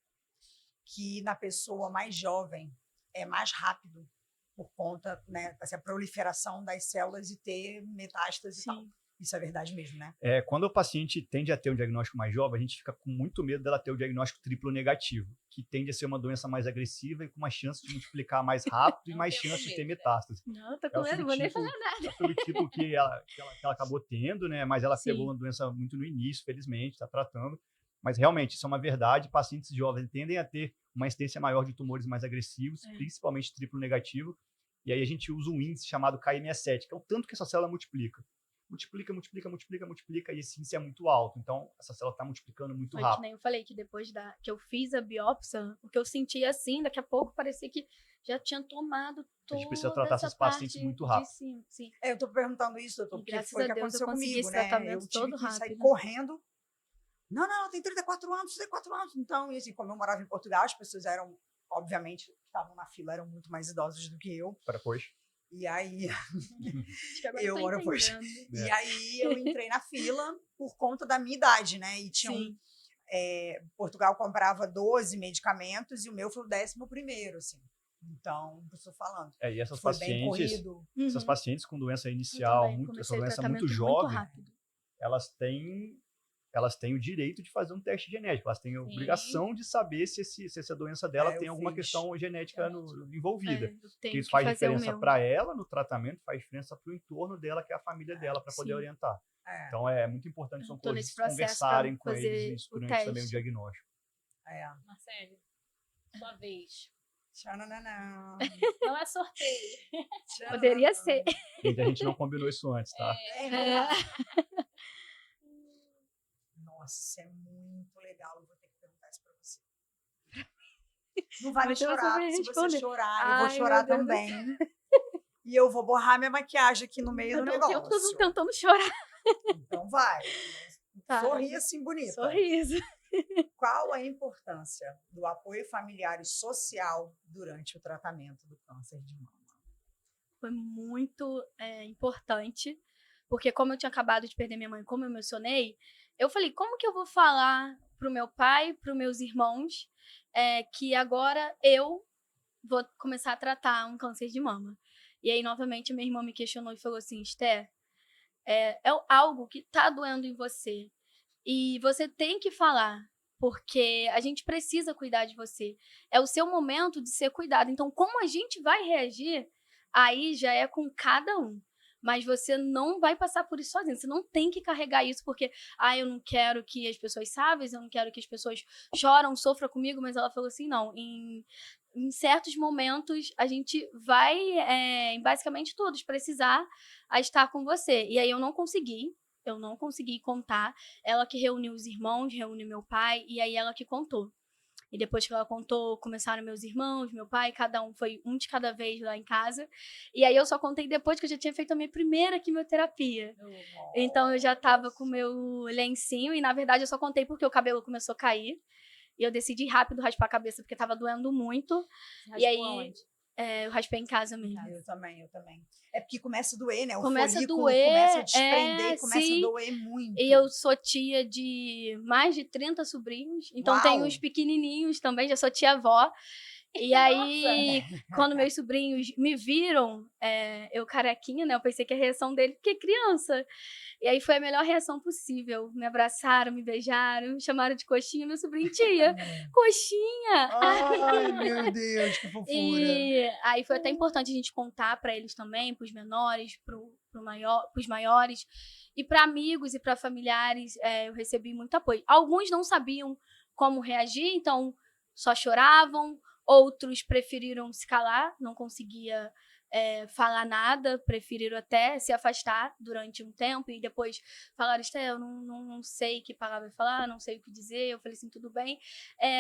que na pessoa mais jovem é mais rápido por conta, né, dessa proliferação das células e ter metástase e tal. Sim. Isso é verdade mesmo, né? Quando o paciente tende a ter um diagnóstico mais jovem, a gente fica com muito medo dela ter o diagnóstico triplo negativo, que tende a ser uma doença mais agressiva e com uma chance de multiplicar mais rápido e Não mais tenho chance de ter medo, né? metástase. Não, tô É com o medo, não vou nem subtipo, falar nada. é o subtipo que ela acabou tendo, né? Mas ela Sim. pegou uma doença muito no início, felizmente, está tratando. Mas realmente, isso é uma verdade. Pacientes jovens tendem a ter uma incidência maior de tumores mais agressivos, principalmente triplo negativo. E aí a gente usa um índice chamado KM7, que é o tanto que essa célula multiplica. Multiplica, e esse índice é muito alto. Então, essa célula está multiplicando muito Foi que rápido. nem eu falei, que depois que eu fiz a biópsia, o que eu senti assim, daqui a pouco parecia que já tinha tomado A toda gente precisa tratar essa esses pacientes parte muito de rápido. cima. Sim. Eu tô perguntando isso, doutor, E porque graças foi o a que Deus eu aconteceu consegui comigo, esse né? tratamento Eu tive todo que sair rápido. correndo. Não, tem 34 anos, 34 anos. Então, e assim, como eu morava em Portugal, as pessoas eram, obviamente, que estavam na fila, eram muito mais idosas do que eu. Para depois. E aí, Acho que agora eu eu tô ora pois. entendendo. E aí eu entrei na fila por conta da minha idade, né? E tinha Sim. Portugal comprava 12 medicamentos e o meu foi o 11º, assim. Então, estou falando. E essas Foi bem pacientes, corrido. essas Uhum. pacientes com doença Eu inicial, também comecei essa o doença tratamento muito muito jovem, rápido. elas têm o direito de fazer um teste genético, elas têm a obrigação de saber se essa doença dela tem Eu alguma fiz. questão genética envolvida. Eu Porque tenho isso que faz fazer o diferença meu. para ela no tratamento, faz diferença para o entorno dela, que é a família dela, para poder Sim. orientar. É, Então é muito importante os Eu tô nesse oncologistas processo pra conversarem com fazer eles o durante também o teste. diagnóstico. Marcelo, sua vez. Tchananã. Não é sorteio. Poderia ser. Gente, a gente não combinou isso antes, tá? Vamos lá. Nossa, isso é muito legal. Eu vou ter que perguntar isso para você. Não vale Mas eu chorar. souber Se você responder. chorar, eu vou Ai, chorar meu Deus do também. E eu vou borrar minha maquiagem aqui no meio Eu do tô o tempo todo negócio. tentando chorar. Então vai. Tá. Sorri assim bonita. Sorriso. Qual a importância do apoio familiar e social durante o tratamento do câncer de mama? Foi muito importante, porque como eu tinha acabado de perder minha mãe, como eu mencionei, eu falei, como que eu vou falar pro meu pai, pros meus irmãos, que agora eu vou começar a tratar um câncer de mama? E aí, novamente, minha irmã me questionou e falou assim, Esté, é algo que tá doendo em você, e você tem que falar, porque a gente precisa cuidar de você. É o seu momento de ser cuidado. Então, como a gente vai reagir, aí já é com cada um. Mas você não vai passar por isso sozinho. Você não tem que carregar isso porque, eu não quero que as pessoas saibam, eu não quero que as pessoas choram, sofram comigo. Mas ela falou assim, não, em certos momentos a gente vai, em basicamente todos, precisar estar com você. E aí eu não consegui contar. Ela que reuniu os irmãos, reuniu meu pai, e aí ela que contou. E depois que ela contou, começaram meus irmãos, meu pai, cada um foi um de cada vez lá em casa. E aí eu só contei depois que eu já tinha feito a minha primeira quimioterapia. Então eu já tava com o meu lencinho, e na verdade eu só contei porque o cabelo começou a cair. E eu decidi rápido raspar a cabeça, porque tava doendo muito. E aí eu raspei em casa mesmo. Eu também. É porque começa a doer, né? O Começa a folículo doer, começa a desprender e começa sim. a doer muito. E eu sou tia de mais de 30 sobrinhos. Então Uau! tem os pequenininhos também, já sou tia-avó. E aí, quando meus sobrinhos me viram, eu carequinha, né? Eu pensei que a reação dele, porque criança. E aí foi a melhor reação possível. Me abraçaram, me beijaram, me chamaram de coxinha, meu sobrinho, tia, coxinha! Ai, meu Deus, que fofura. E aí foi até importante a gente contar para eles também, pros menores, pros maiores, e para amigos e para familiares, eu recebi muito apoio. Alguns não sabiam como reagir, então só choravam. Outros preferiram se calar, não conseguia falar nada, preferiram até se afastar durante um tempo e depois falaram, Esté, eu não sei que palavra falar, não sei o que dizer. Eu falei assim, tudo bem.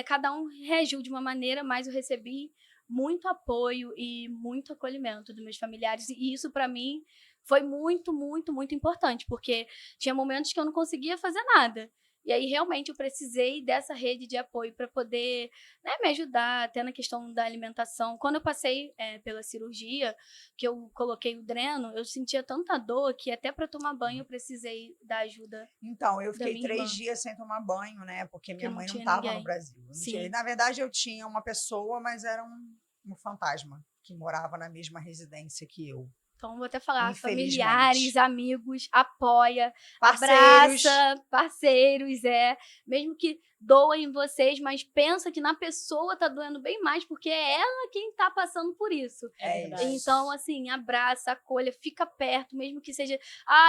Cada um reagiu de uma maneira, mas eu recebi muito apoio e muito acolhimento dos meus familiares, e isso para mim foi muito, muito, muito importante, porque tinha momentos que eu não conseguia fazer nada. E aí, realmente, eu precisei dessa rede de apoio para poder, né, me ajudar, até na questão da alimentação. Quando eu passei pela cirurgia, que eu coloquei o dreno, eu sentia tanta dor que até para tomar banho eu precisei da ajuda Então, eu da fiquei minha 3 irmã, dias sem tomar banho, né? Porque que minha não mãe não tinha estava no ninguém. Brasil. Não tinha- Sim. Na verdade, eu tinha uma pessoa, mas era um fantasma que morava na mesma residência que eu. Então, vou até falar, Infelizmente. familiares, amigos, apoia, Parceiros. abraça, parceiros, mesmo que doem vocês, mas pensa que na pessoa tá doendo bem mais, porque é ela quem tá passando por isso. É verdade. Então, assim, abraça, acolha, fica perto, mesmo que seja,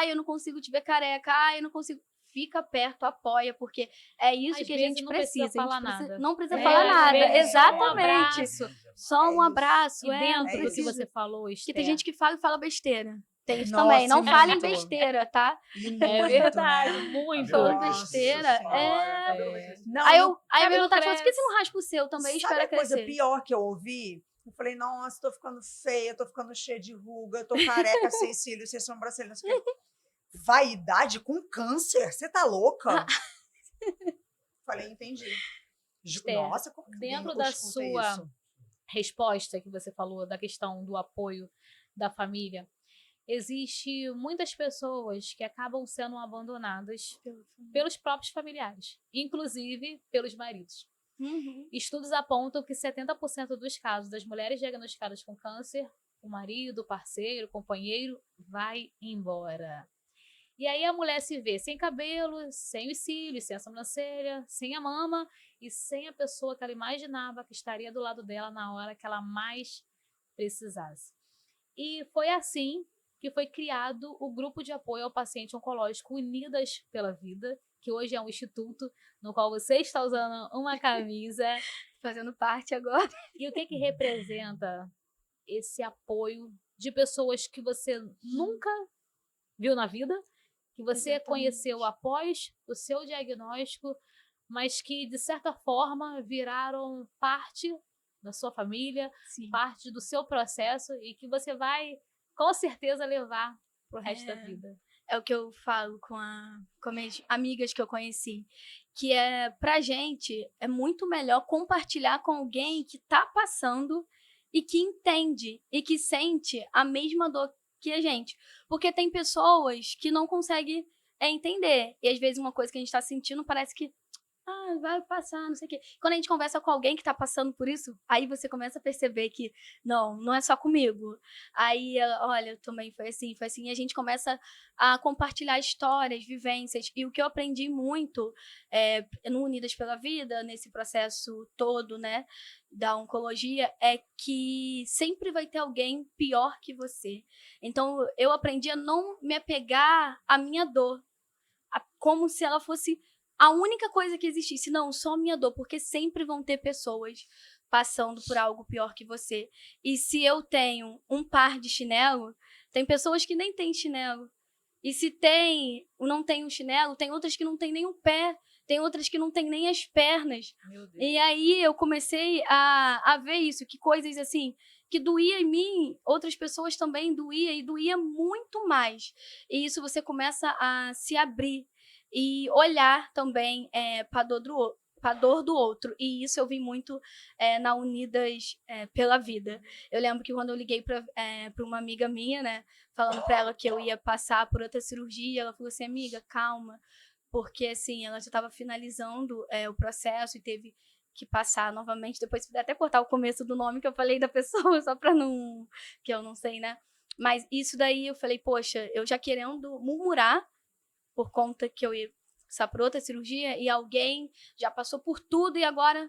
eu não consigo te ver careca, eu não consigo. Fica perto, apoia, porque é isso Às que a vezes gente não precisa precisa. falar A gente precisa, nada. não precisa É, falar às nada. vezes só um Exatamente. abraço. Só um isso. abraço, E dentro é do que isso. você falou, que Esther, tem gente que fala e fala besteira. Tem isso Nossa, também. Não e falem muito. besteira, tá? E é muito, verdade, né? muito. Falando Nossa besteira, Senhora. Não, Aí e eu, o aí a minha cabelo vontade falou assim, por que você cresce. não raspa o seu também e Sabe espera a coisa crescer? pior que eu ouvi? Eu falei, nossa, tô ficando feia, tô ficando cheia de ruga, tô careca, sem cílios, sem sobrancelha, não sei o quê. Vaidade com câncer? Você tá louca? Falei, entendi. Esther, Nossa, como que dentro ninguém da escuta sua isso? resposta que você falou da questão do apoio da família, existe muitas pessoas que acabam sendo abandonadas pelos próprios familiares, inclusive pelos maridos. Uhum. Estudos apontam que 70% dos casos das mulheres diagnosticadas com câncer, o marido, o parceiro, o companheiro vai embora. E aí a mulher se vê sem cabelo, sem os cílios, sem a sobrancelha, sem a mama e sem a pessoa que ela imaginava que estaria do lado dela na hora que ela mais precisasse. E foi assim que foi criado o Grupo de Apoio ao Paciente Oncológico Unidas pela Vida, que hoje é um instituto no qual você está usando uma camisa. Fazendo parte agora. E o que representa esse apoio de pessoas que você nunca viu na vida, que você Exatamente. conheceu após o seu diagnóstico, mas que, de certa forma, viraram parte da sua família, Sim. parte do seu processo e que você vai, com certeza, levar pro resto da vida. É o que eu falo com as amigas que eu conheci, que pra gente é muito melhor compartilhar com alguém que tá passando e que entende e que sente a mesma dor que a gente. Porque tem pessoas que não conseguem entender. E às vezes uma coisa que a gente tá sentindo parece que vai passar, não sei o quê. Quando a gente conversa com alguém que tá passando por isso, aí você começa a perceber que não é só comigo. Aí, olha, também foi assim. E a gente começa a compartilhar histórias, vivências. E o que eu aprendi muito no Unidas pela Vida, nesse processo todo, né, da oncologia, é que sempre vai ter alguém pior que você. Então, eu aprendi a não me apegar à minha dor, como se ela fosse a única coisa que existisse. Não, só minha dor, porque sempre vão ter pessoas passando por algo pior que você. E se eu tenho um par de chinelo, tem pessoas que nem têm chinelo. E se não tem um chinelo, tem outras que não tem nem o pé, tem outras que não tem nem as pernas. Meu Deus. E aí eu comecei a ver isso, que coisas assim, que doía em mim, outras pessoas também doía, e doía muito mais. E isso você começa a se abrir e olhar também para a dor do outro. E isso eu vi muito na Unidas pela Vida. Eu lembro que quando eu liguei para uma amiga minha, né, falando para ela que eu ia passar por outra cirurgia, ela falou assim, amiga, calma, porque assim, ela já estava finalizando o processo e teve que passar novamente. Depois se puder até cortar o começo do nome que eu falei da pessoa, só para não... que eu não sei, né? Mas isso daí eu falei, poxa, eu já querendo murmurar por conta que eu ia passar por outra cirurgia e alguém já passou por tudo e agora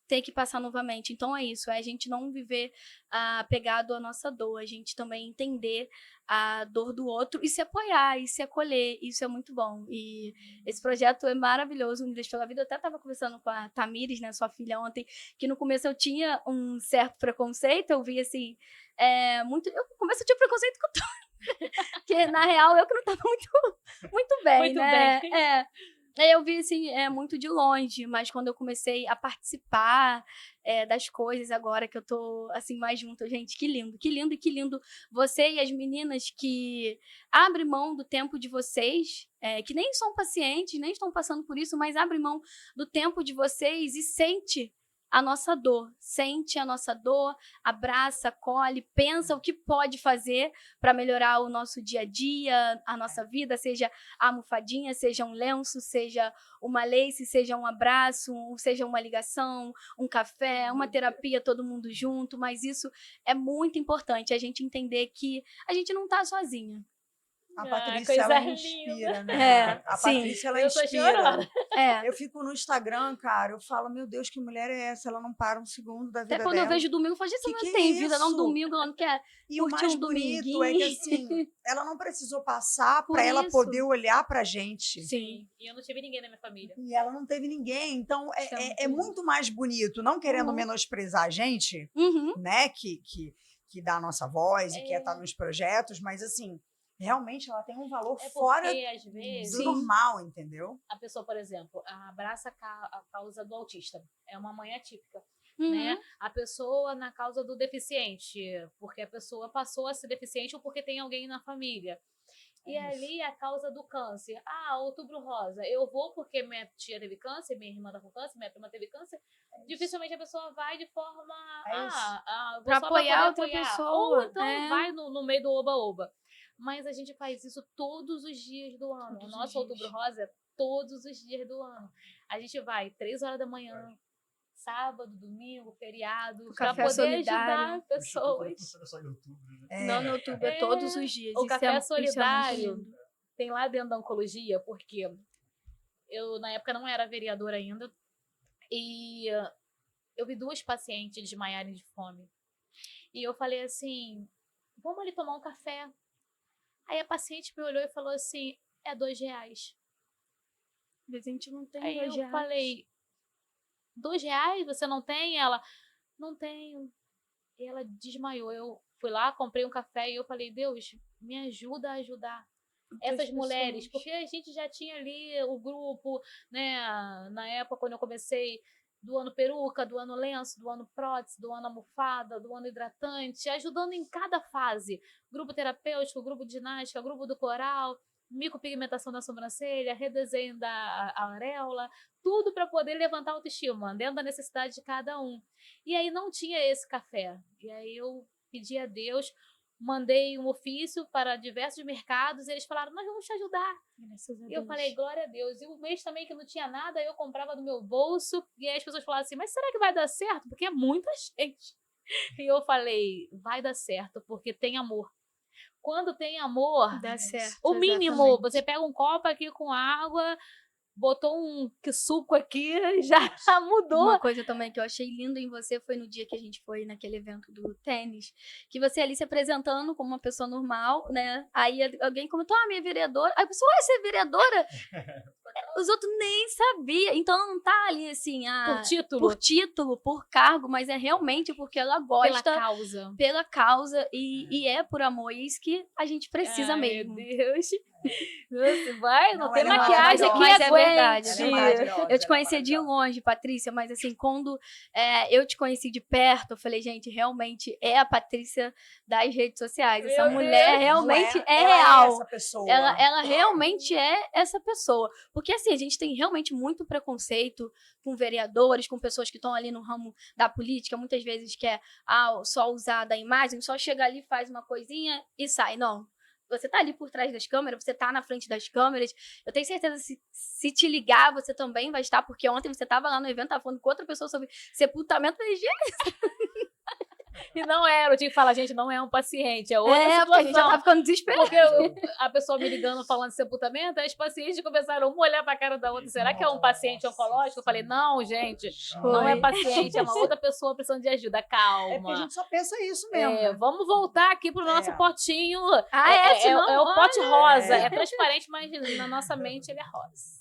tem que passar novamente. Então é isso, a gente não viver apegado à nossa dor, a gente também entender a dor do outro e se apoiar e se acolher. Isso é muito bom. E esse projeto é maravilhoso, Unidas pela Vida. Eu até estava conversando com a Tamires, né, sua filha, ontem, que no começo eu tinha um certo preconceito, eu vi assim, no começo eu tinha preconceito com tudo. Porque, na real, eu que não estava muito bem, Muito né? bem. Aí eu vi, assim, muito de longe, mas quando eu comecei a participar, das coisas agora que eu tô, assim, mais junto. Gente, que lindo, que lindo e que lindo. Você e as meninas que abrem mão do tempo de vocês, que nem são pacientes, nem estão passando por isso, mas abrem mão do tempo de vocês e sente a nossa dor, abraça, acolhe, pensa o que pode fazer para melhorar o nosso dia a dia, a nossa vida, seja a almofadinha, seja um lenço, seja uma lace, seja um abraço, seja uma ligação, um café, uma terapia, todo mundo junto, mas isso é muito importante, a gente entender que a gente não está sozinha. A Patrícia, coisa ela linda. inspira, né? A sim. Patrícia, ela Eu tô inspira. chorando. Eu fico no Instagram, cara, eu falo, meu Deus, que mulher é essa? Ela não para um segundo da vida Até quando dela. eu vejo domingo, eu falo, gente, você Que não é tem vida, não, isso? domingo, ela não quer E o curtir mais um bonito é que, assim, ela não precisou passar para ela poder olhar pra gente. Sim. E eu não tive ninguém na minha família. E ela não teve ninguém. Então, Isso é muito é lindo. muito mais bonito, não querendo Uhum. menosprezar a gente, Uhum. né, que dá a nossa voz e quer estar nos projetos, mas, assim, realmente ela tem um valor fora porque, às vezes, do normal, entendeu? a pessoa, por exemplo, abraça a causa do autista. É uma mãe atípica. Uhum. Né? A pessoa na causa do deficiente, porque a pessoa passou a ser deficiente ou porque tem alguém na família. E ali a causa do câncer. Outubro Rosa. Eu vou porque minha tia teve câncer, minha irmã tá com câncer, minha prima teve câncer. Dificilmente a pessoa vai de forma pra apoiar outra apoiar. pessoa. Ou então vai no meio do oba-oba. Mas a gente faz isso todos os dias do ano. O nosso Outubro Rosa é todos os dias do ano. A gente vai 3 horas da manhã, sábado, domingo, feriado, para café poder solidário. ajudar pessoas. Funciona só em outubro, né? Não, no outubro é todos os dias. O Isso café isso solidário muito lindo. tem lá dentro da oncologia, porque eu, na época, não era vereadora ainda, e eu vi 2 pacientes desmaiarem de fome. E eu falei assim, vamos ali tomar um café. Aí a paciente me olhou e falou assim, é R$2. A gente não tem Aí eu R$2. falei, R$2 você não tem? Ela, não tenho. E ela desmaiou. Eu fui lá, comprei um café e eu falei, Deus, me ajuda a ajudar essas mulheres. Porque a gente já tinha ali o grupo, né? Na época, quando eu comecei, doando peruca, doando lenço, doando prótese, doando almofada, doando hidratante, ajudando em cada fase. Grupo terapêutico, grupo de ginástica, grupo do coral, micropigmentação da sobrancelha, redesenho da areola, tudo para poder levantar a autoestima, dentro da necessidade de cada um. E aí não tinha esse café. E aí eu pedi a Deus, mandei um ofício para diversos mercados, e eles falaram, nós vamos te ajudar. E eu falei, glória a Deus. E o mês também que não tinha nada, eu comprava do meu bolso, e aí as pessoas falavam assim, mas será que vai dar certo? Porque é muita gente. E eu falei, vai dar certo, porque tem amor. Quando tem amor, dá certo. o mínimo, exatamente. você pega um copo aqui com água, botou um suco aqui, já mudou. Uma coisa também que eu achei lindo em você foi no dia que a gente foi naquele evento do tênis, que você ali se apresentando como uma pessoa normal, né? Aí alguém comentou, minha vereadora. Aí a pessoa, você é vereadora? Os outros nem sabiam. Então não tá ali assim, por título, por cargo, mas é realmente porque ela gosta. Pela causa. E é por amor. E isso que a gente precisa mesmo. Meu Deus. Nossa, não tem ela é maquiagem aqui, mas é aguente. verdade. Eu te conheci de longe, Patrícia, mas assim, quando eu te conheci de perto, eu falei, gente, realmente é a Patrícia das redes sociais. Essa mulher realmente é real. É essa pessoa. Ela realmente é essa pessoa. Porque assim, a gente tem realmente muito preconceito com vereadores, com pessoas que estão ali no ramo da política, muitas vezes quer só usar da imagem, só chega ali, faz uma coisinha e sai. Não. Você tá ali por trás das câmeras, você tá na frente das câmeras. Eu tenho certeza que se te ligar, você também vai estar, porque ontem você tava lá no evento, tava falando com outra pessoa sobre sepultamento. Eu falei, E não era, eu tinha que falar, gente, não é um paciente, é outra situação. Porque a gente já tá ficando desesperado. Porque a pessoa me ligando falando de sepultamento, aí os pacientes começaram uma a olhar pra cara da outra, será que é um paciente oncológico? Eu falei, não, gente, não é paciente, é uma outra pessoa precisando de ajuda, calma. É porque a gente só pensa isso mesmo. Né? Vamos voltar aqui pro nosso potinho. Senão, é o pote rosa, é transparente, mas na nossa mente ele é rosa.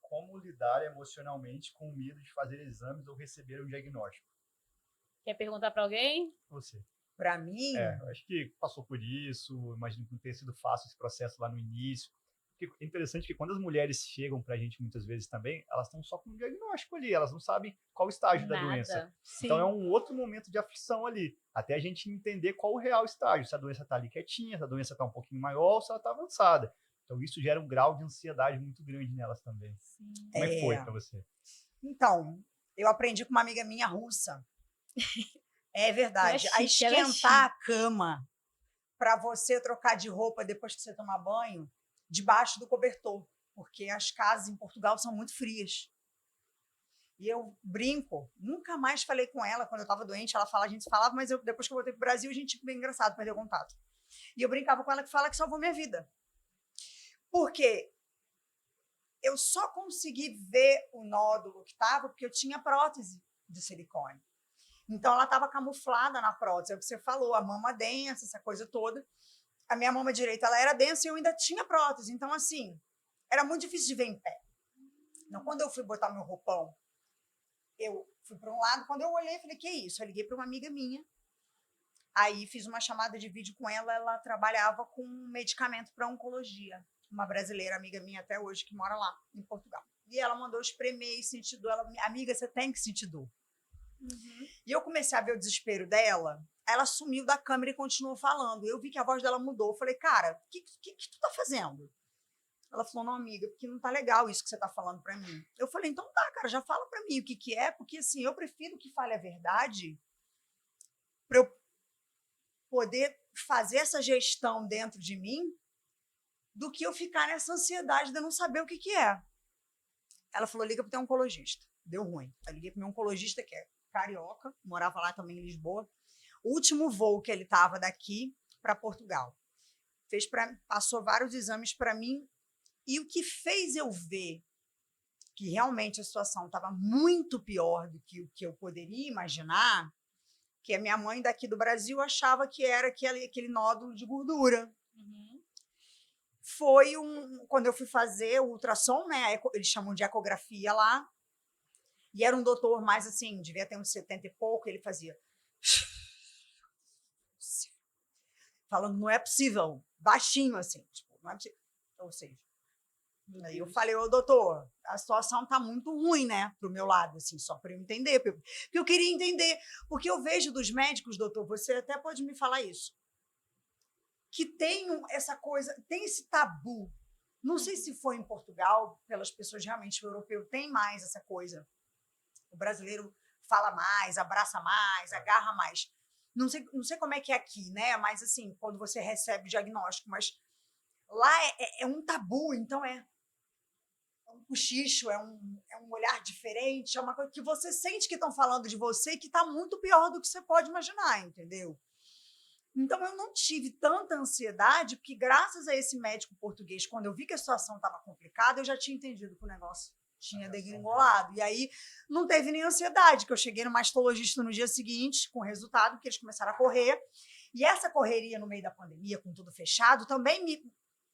Como lidar emocionalmente com o medo de fazer exames ou receber um diagnóstico? Quer perguntar para alguém? Você. Para mim? Eu acho que passou por isso, imagino que não tenha sido fácil esse processo lá no início. Porque é interessante que quando as mulheres chegam pra gente muitas vezes também, elas estão só com um diagnóstico ali, elas não sabem qual o estágio da doença. Sim. Então é um outro momento de aflição ali, até a gente entender qual o real estágio, se a doença tá ali quietinha, se a doença tá um pouquinho maior ou se ela tá avançada. Então isso gera um grau de ansiedade muito grande nelas também. Sim. Como é que foi pra você? Então, eu aprendi com uma amiga minha russa. É verdade. Ela é A chique, ela é esquentar a cama para você trocar de roupa depois que você tomar banho, debaixo do cobertor, porque as casas em Portugal são muito frias. E eu brinco, nunca mais falei com ela quando eu estava doente, ela fala, a gente se falava, mas depois que eu voltei pro Brasil, a gente bem engraçado, perdeu contato. E eu brincava com ela que fala que salvou minha vida. Porque eu só consegui ver o nódulo que estava porque eu tinha prótese de silicone. Então ela estava camuflada na prótese, é o que você falou, a mama densa, essa coisa toda. A minha mama direita ela era densa e eu ainda tinha prótese. Então, assim, era muito difícil de ver em pé. Então, quando eu fui botar meu roupão, eu fui para um lado, quando eu olhei, falei, que é isso? Eu liguei para uma amiga minha, aí fiz uma chamada de vídeo com ela, ela trabalhava com medicamento para oncologia, uma brasileira, amiga minha até hoje, que mora lá, em Portugal. E ela mandou espremer e sentir dor. Ela, amiga, você tem que sentir dor. E eu comecei a ver o desespero dela, ela sumiu da câmera e continuou falando. Eu vi que a voz dela mudou. Eu falei, cara, o que tu tá fazendo? Ela falou, não, amiga, porque não tá legal isso que você tá falando pra mim. Eu falei, então tá, cara, já fala pra mim o que é, porque assim, eu prefiro que fale a verdade pra eu poder fazer essa gestão dentro de mim do que eu ficar nessa ansiedade de eu não saber o que é. Ela falou, liga pro teu oncologista. Deu ruim. Eu liguei pro meu oncologista, que é carioca, morava lá também em Lisboa. O último voo que ele estava daqui para Portugal. Passou vários exames para mim e o que fez eu ver que realmente a situação estava muito pior do que o que eu poderia imaginar, que a minha mãe daqui do Brasil achava que era aquele nódulo de gordura. Foi quando eu fui fazer o ultrassom, né? Eles chamam de ecografia lá, e era um doutor mais assim, devia ter uns 70 e pouco, ele fazia falando, não é possível, baixinho assim, tipo, não é possível. Ou seja, aí eu falei, ô doutor, a situação tá muito ruim, né, pro meu lado, assim, só para eu entender, porque eu queria entender, porque eu vejo dos médicos, doutor, você até pode me falar isso, que tem essa coisa, tem esse tabu, não sei se foi em Portugal, pelas pessoas realmente, o europeu tem mais essa coisa, o brasileiro fala mais, abraça mais, agarra mais. Não sei como é que é aqui, né? Mas assim, quando você recebe o diagnóstico, mas lá é um tabu, então é um cochicho, é um olhar diferente, é uma coisa que você sente que estão falando de você e que está muito pior do que você pode imaginar, entendeu? Então eu não tive tanta ansiedade, porque graças a esse médico português, quando eu vi que a situação estava complicada, eu já tinha entendido que o negócio tinha degringolado. E aí não teve nem ansiedade, que eu cheguei no mastologista no dia seguinte, com o resultado, que eles começaram a correr. E essa correria no meio da pandemia, com tudo fechado, também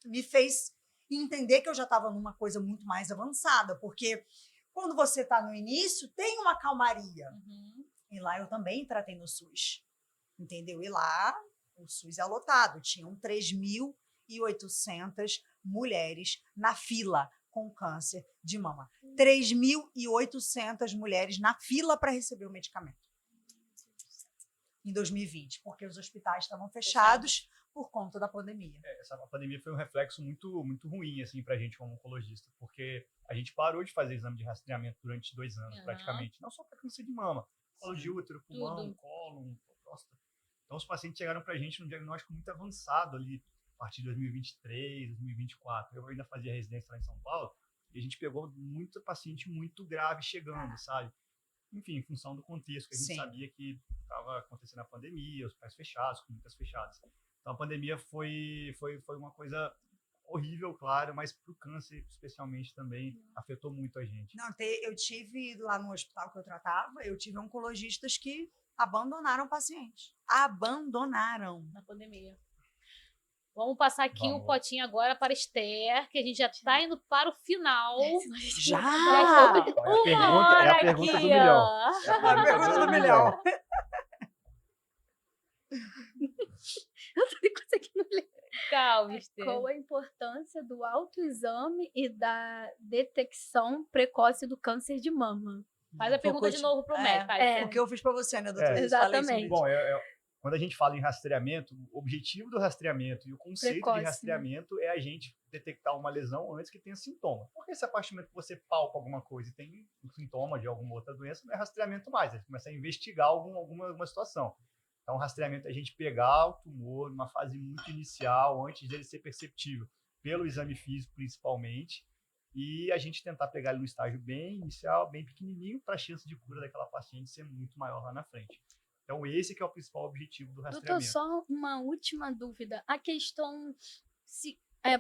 me fez entender que eu já estava numa coisa muito mais avançada, porque quando você está no início, tem uma calmaria. E lá eu também tratei no SUS, entendeu? E lá o SUS é lotado, tinham 3.800 mulheres na fila com câncer de mama. 3.800 mulheres na fila para receber o medicamento. Em 2020, porque os hospitais estavam fechados por conta da pandemia. Essa pandemia foi um reflexo muito, muito ruim assim, para a gente como oncologista, porque a gente parou de fazer exame de rastreamento durante 2 anos, praticamente. Não só para câncer de mama, colo de útero, pulmão, cólon, próstata. Então, os pacientes chegaram para a gente num diagnóstico muito avançado ali, a partir de 2023, 2024. Eu ainda fazia residência lá em São Paulo, e a gente pegou muito paciente muito grave chegando, sabe? Enfim, em função do contexto, que a gente sabia que estava acontecendo a pandemia, os hospitais fechados, clínicas fechadas. Então, a pandemia foi uma coisa horrível, claro, mas para o câncer, especialmente, também afetou muito a gente. Não, eu tive lá no hospital que eu tratava, eu tive oncologistas que abandonaram pacientes. Abandonaram. Na pandemia. Vamos passar aqui um potinho agora para Esther, que a gente já está indo para o final. Já! É a pergunta do milhão. É a pergunta do milhão. Eu tô nem conseguindo ler. legal, Mister. Qual a importância do autoexame e da detecção precoce do câncer de mama? Faz a pergunta de novo pro médico. O que eu fiz pra você, né, doutora? Exatamente. Bom, quando a gente fala em rastreamento, o objetivo do rastreamento e o conceito Precoce, de rastreamento é a gente detectar uma lesão antes que tenha sintoma. Porque se a partir do momento que você palpa alguma coisa e tem um sintoma de alguma outra doença, não é rastreamento mais, você começa a investigar alguma situação. Então, rastreamento é a gente pegar o tumor numa fase muito inicial, antes dele ser perceptível, pelo exame físico principalmente, e a gente tentar pegar ele no estágio bem inicial, bem pequenininho, para a chance de cura daquela paciente ser muito maior lá na frente. Então, esse que é o principal objetivo do rastreamento. Doutor, só uma última dúvida. A questão,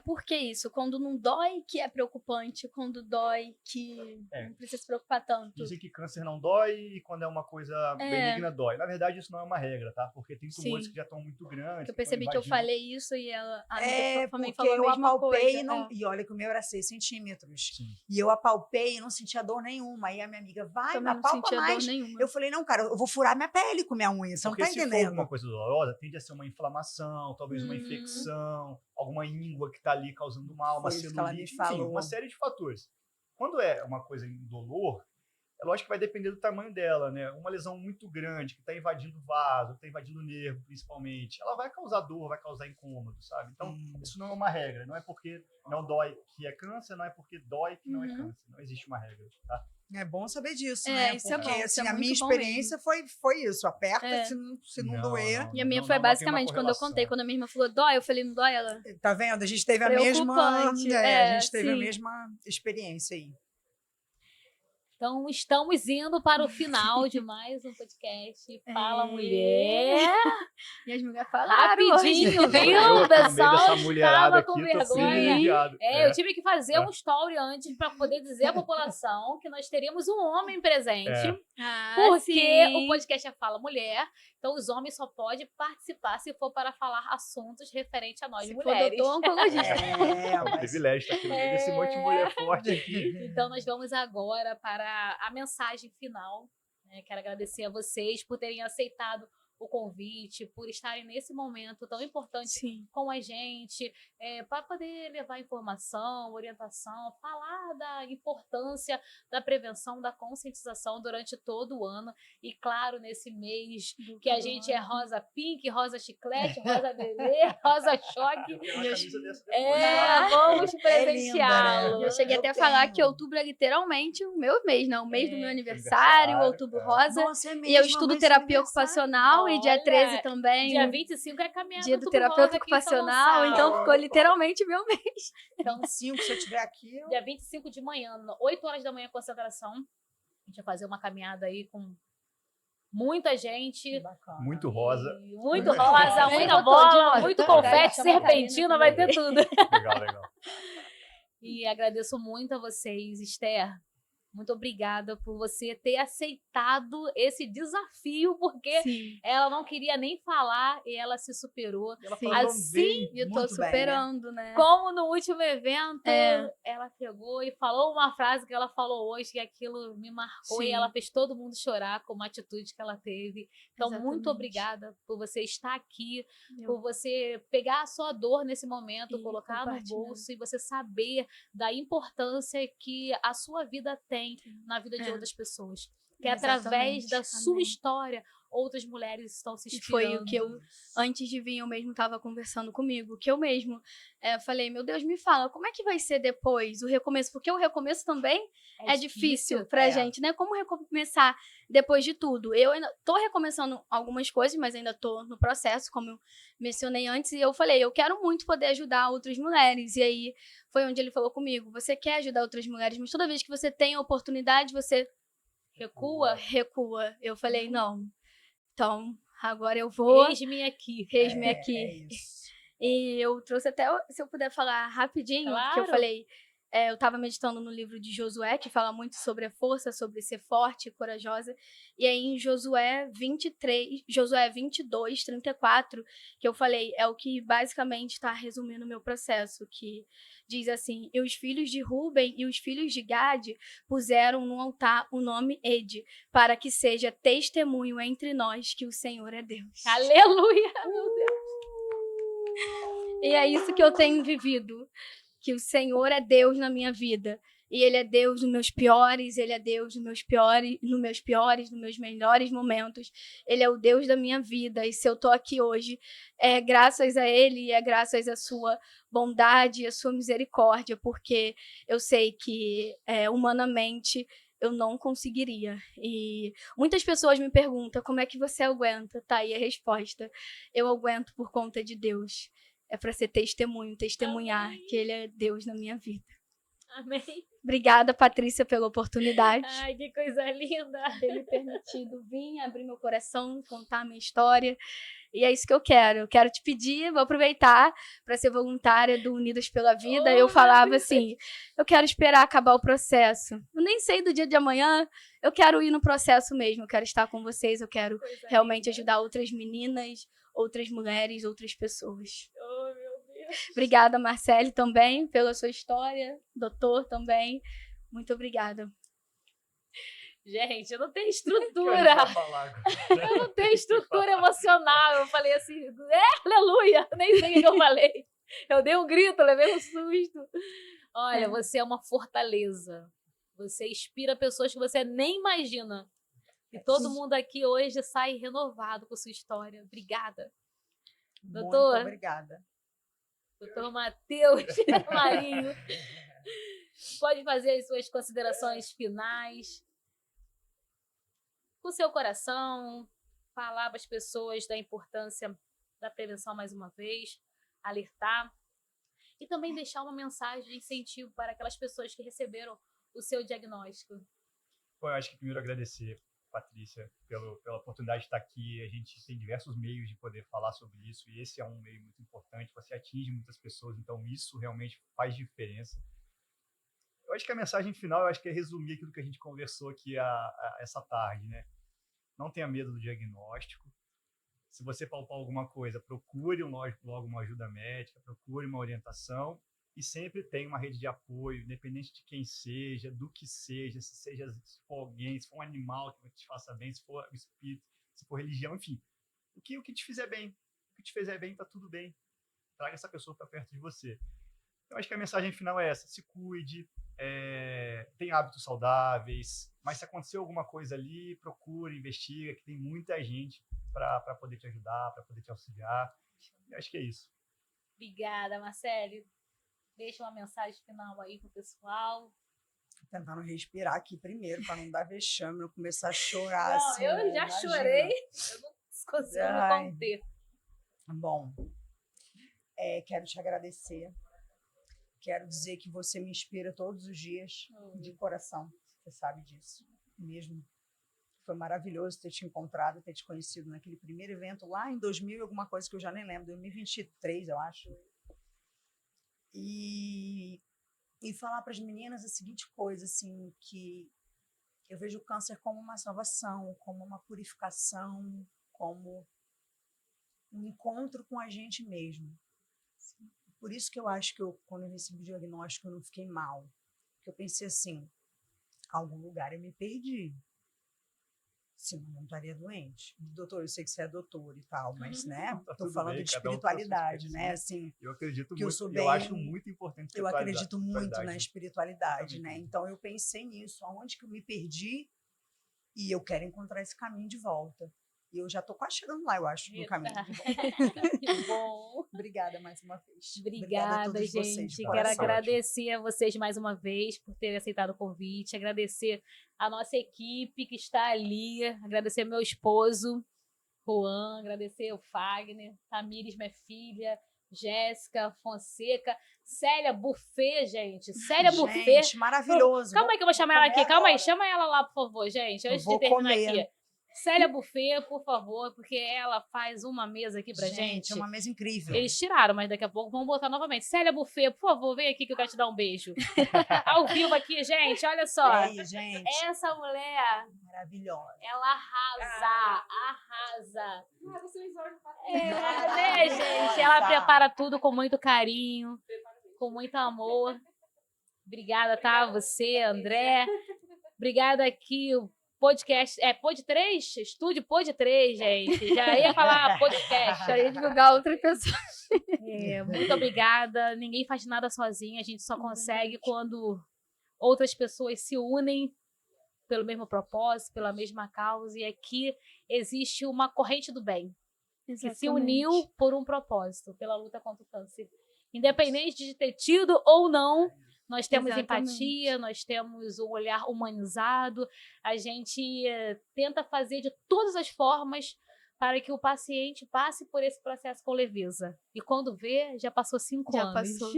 por que isso? Quando não dói, que é preocupante. Quando dói, que não precisa se preocupar tanto. Dizem que câncer não dói e quando é uma coisa benigna dói. Na verdade, isso não é uma regra, tá? Porque tem tumores que já estão muito grandes. Eu percebi que eu falei isso e ela também porque falou a eu mesma apalpei coisa. e olha que o meu era 6 centímetros. Sim. E eu apalpei e não sentia dor nenhuma. Aí a minha amiga, vai, Também não apalpa sentia mais. dor nenhuma. Eu falei, não, cara, eu vou furar minha pele com minha unha. Você Porque não tá se for entendendo. alguma coisa dolorosa, tende a ser uma inflamação, talvez uma infecção, alguma íngua que está ali causando mal, uma Foi isso que ela me celulite, enfim, falou. uma série de fatores. Quando é uma coisa indolor, é lógico que vai depender do tamanho dela, né? Uma lesão muito grande, que está invadindo o vaso, está invadindo o nervo, principalmente, ela vai causar dor, vai causar incômodo, sabe? Então, isso não é uma regra. Não é porque não dói que é câncer, não é porque dói que não é câncer. Não existe uma regra, tá? É bom saber disso, né? Isso é Porque bom, isso assim, é a minha muito bom experiência foi isso. Aperta, É. se não doer. E a minha Não, foi não tem uma basicamente quando eu correlação. contei, quando a minha irmã falou, dói, eu falei, não dói? Ela, Tá vendo? A gente teve a mesma. Preocupante. A gente teve a Sim. mesma experiência aí. Então, estamos indo para o final de mais um podcast. Fala, mulher! E as mulheres falaram Rapidinho, hoje. Eu, viu? no O meio pessoal dessa mulherada estava com aqui, tô vergonha. privilegiado. Eu tive que fazer um story antes para poder dizer à população que nós teríamos um homem presente. Porque sim. o podcast é Fala Mulher, então os homens só podem participar se for para falar assuntos referentes a nós Se for mulheres. doutor oncologista. É um mas privilégio estar aqui no meio desse monte de mulher forte aqui. Então nós vamos agora para a mensagem final. Né? Quero agradecer a vocês por terem aceitado o convite, por estarem nesse momento tão importante Sim. com a gente, para poder levar informação, orientação, falar da importância da prevenção, da conscientização durante todo o ano. E claro, nesse mês que a gente é rosa pink, rosa chiclete, rosa bebê, rosa choque. Eu quero uma camisa dessa depois, tá? Vamos É presenteá-lo. linda, né? Eu cheguei Eu até a falar tenho. que outubro é literalmente o meu mês, não? O mês do meu aniversário, aniversário, outubro rosa. Nossa, é E eu mesmo, estudo mas terapia aniversário. ocupacional e dia Olha, 13 também. Dia 25 é caminhada Dia do Outubro terapeuta Rosa aqui em São ocupacional, então Gonçalo. ficou literalmente meu mês. Então, 5, se eu estiver aqui, eu... Dia 25 de manhã, 8 horas da manhã, concentração. A gente vai fazer uma caminhada aí com muita gente. Bacana. Muito rosa. E muito rosa, Vem, muita botou de bola, rosa. muito Tá, confete, chama a Karina serpentina, vai ter tudo. Legal, legal. E agradeço muito a vocês, Esther. Muito obrigada por você ter aceitado esse desafio, porque Sim. ela não queria nem falar e ela se superou. Ela Sim. falou Assim, bem. E eu tô Muito bem, né? superando, né? Como no último evento, É. ela pegou e falou uma frase que ela falou hoje, que aquilo me marcou Sim. e ela fez todo mundo chorar com uma atitude que ela teve. Então, muito Exatamente. obrigada por você estar aqui, Eu- por você pegar a sua dor nesse momento, E colocar no compartilhar. bolso e você saber da importância que a sua vida tem na vida de outras pessoas. Que através Exatamente. da sua Amém. história, outras mulheres estão se E inspirando. foi o que eu, antes de vir, eu mesmo tava conversando comigo, que eu mesmo falei, meu Deus, me fala, como é que vai ser depois o recomeço? Porque o recomeço também é difícil pra gente, né? Como recomeçar depois de tudo? Eu ainda tô recomeçando algumas coisas, mas ainda tô no processo, como eu mencionei antes, e eu falei, eu quero muito poder ajudar outras mulheres. E aí foi onde ele falou comigo, você quer ajudar outras mulheres, mas toda vez que você tem a oportunidade, você recua. Eu falei, não. Então, agora eu vou. Eis-me aqui. Eis-me É aqui. isso. E eu trouxe até, se eu puder falar rapidinho, que eu Claro. falei, eu estava meditando no livro de Josué, que fala muito sobre a força, sobre ser forte e corajosa. E aí em Josué 22, 34, que eu falei, é o que basicamente está resumindo o meu processo, que diz assim, e os filhos de Ruben e os filhos de Gade puseram no altar o nome Ed, para que seja testemunho entre nós que o Senhor é Deus. Aleluia, meu Deus. E é isso que eu tenho vivido, que o Senhor é Deus na minha vida. E Ele é Deus nos meus piores, Ele é Deus nos meus melhores momentos. Ele é o Deus da minha vida. E se eu estou aqui hoje, é graças a Ele e é graças à sua bondade e à sua misericórdia, porque eu sei que humanamente eu não conseguiria. E muitas pessoas me perguntam como é que você aguenta. Tá aí a resposta. Eu aguento por conta de Deus. É para ser testemunho, testemunhar Amém. que Ele é Deus na minha vida. Amém. Obrigada, Patrícia, pela oportunidade. Ai, que coisa linda. Ter me permitido vir, abrir meu coração, contar a minha história. E é isso que eu quero. Eu quero te pedir, vou aproveitar para ser voluntária do Unidas pela Vida. Eu falava assim, eu quero esperar acabar o processo. Eu nem sei do dia de amanhã, eu quero ir no processo mesmo. Eu quero estar com vocês, eu quero realmente ajudar outras meninas, outras mulheres, outras pessoas. Oh, meu Deus. Obrigada, Marcele, também, pela sua história. Doutor, também. Muito obrigada. Gente, eu não tenho estrutura. Eu não tenho estrutura emocional. Eu falei assim, aleluia. Nem sei o que eu falei. Eu dei um grito, levei um susto. Olha, você é uma fortaleza. Você inspira pessoas que você nem imagina. E todo mundo aqui hoje sai renovado com sua história. Obrigada. Doutor. Muito obrigada. Doutor Matheus Marinho. Pode fazer as suas considerações finais. Com seu coração, falar para as pessoas da importância da prevenção mais uma vez, alertar. E também deixar uma mensagem de incentivo para aquelas pessoas que receberam o seu diagnóstico. Bom, eu acho que primeiro agradecer, Patrícia, pela oportunidade de estar aqui. A gente tem diversos meios de poder falar sobre isso e esse é um meio muito importante. Você atinge muitas pessoas, então isso realmente faz diferença. Eu acho que a mensagem final, eu acho que é resumir aquilo que a gente conversou aqui essa tarde, né? Não tenha medo do diagnóstico. Se você palpar alguma coisa, procure logo uma ajuda médica, procure uma orientação e sempre tenha uma rede de apoio, independente de quem seja, do que seja, se for alguém, se for um animal que te faça bem, se for o espírito, se for religião, enfim. O que te fizer bem. O que te fizer bem, tá tudo bem. Traga essa pessoa para perto de você. Eu acho que a mensagem final é essa: se cuide, tenha hábitos saudáveis, mas se acontecer alguma coisa ali, procure, investiga, que tem muita gente para poder te ajudar, para poder te auxiliar. Eu acho que é isso. Obrigada, Marcele. Deixa uma mensagem final aí pro pessoal. Tô tentando respirar aqui primeiro, para não dar vexame, não começar a chorar. Não, assim, eu né? já Imagina. chorei, eu não consigo me conter. Bom, quero te agradecer. Quero dizer que você me inspira todos os dias, de coração. Você sabe disso mesmo. Foi maravilhoso ter te encontrado, ter te conhecido naquele primeiro evento lá em 2000 e alguma coisa que eu já nem lembro, 2023, eu acho. E falar para as meninas a seguinte coisa, assim, que eu vejo o câncer como uma salvação, como uma purificação, como um encontro com a gente mesmo. Por isso que eu acho que quando eu recebi o diagnóstico, eu não fiquei mal. Porque eu pensei assim, algum lugar eu me perdi. Senão eu não estaria doente. Doutor, eu sei que você é doutor e tal, mas, né? Estou falando de espiritualidade, né? Assim, eu acredito que muito, eu acho muito importante. Eu acredito muito na espiritualidade, né? Então eu pensei nisso, aonde que eu me perdi e eu quero encontrar esse caminho de volta. E eu já estou quase chegando lá, eu acho, no caminho de volta. Que bom. Obrigada mais uma vez. Obrigada, a todos gente. vocês, Quero agradecer a vocês mais uma vez por terem aceitado o convite. Agradecer a nossa equipe que está ali. Agradecer meu esposo, Juan. Agradecer o Fagner, Tamires, minha filha, Jéssica, Fonseca, Célia Buffet, gente. Célia Buffet. Gente, maravilhoso. Calma aí que eu vou chamar ela aqui. Calma aí, chama ela lá, por favor, gente. Antes de terminar aqui. Célia Buffet, por favor, porque ela faz uma mesa aqui pra gente. É uma mesa incrível. Eles tiraram, mas daqui a pouco vamos botar novamente. Célia Buffet, por favor, vem aqui que eu quero te dar um beijo. Ao vivo aqui, gente, olha só. Aí, gente. Essa mulher... maravilhosa. Ela arrasa. Né, gente? Ela prepara tudo com muito carinho, com muito amor. Obrigada, tá? Você, André. Obrigada aqui, podcast, Pod 3? Estúdio Pod 3, gente. Já ia falar podcast. Já ia divulgar outra pessoa. Muito obrigada. Ninguém faz nada sozinho. A gente só consegue quando outras pessoas se unem pelo mesmo propósito, pela mesma causa. E aqui existe uma corrente do bem que se uniu por um propósito, pela luta contra o câncer. Independente de ter tido ou não, nós temos empatia, nós temos um olhar humanizado. A gente tenta fazer de todas as formas para que o paciente passe por esse processo com leveza. E quando vê, já passou 5 anos. Passou.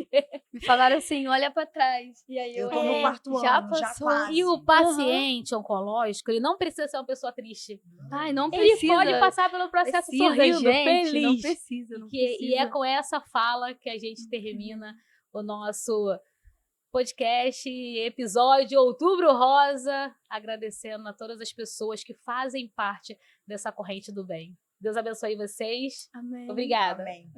Me falaram assim, olha para trás. E aí eu tô no quarto já ano, passou. já quase. E o paciente oncológico, ele não precisa ser uma pessoa triste. Ai, não Ele precisa. pode passar pelo processo sorrindo, gente, feliz. Não precisa, não precisa. E é com essa fala que a gente termina o nosso podcast, episódio Outubro Rosa, agradecendo a todas as pessoas que fazem parte dessa corrente do bem. Deus abençoe vocês. Amém. Obrigada. Amém.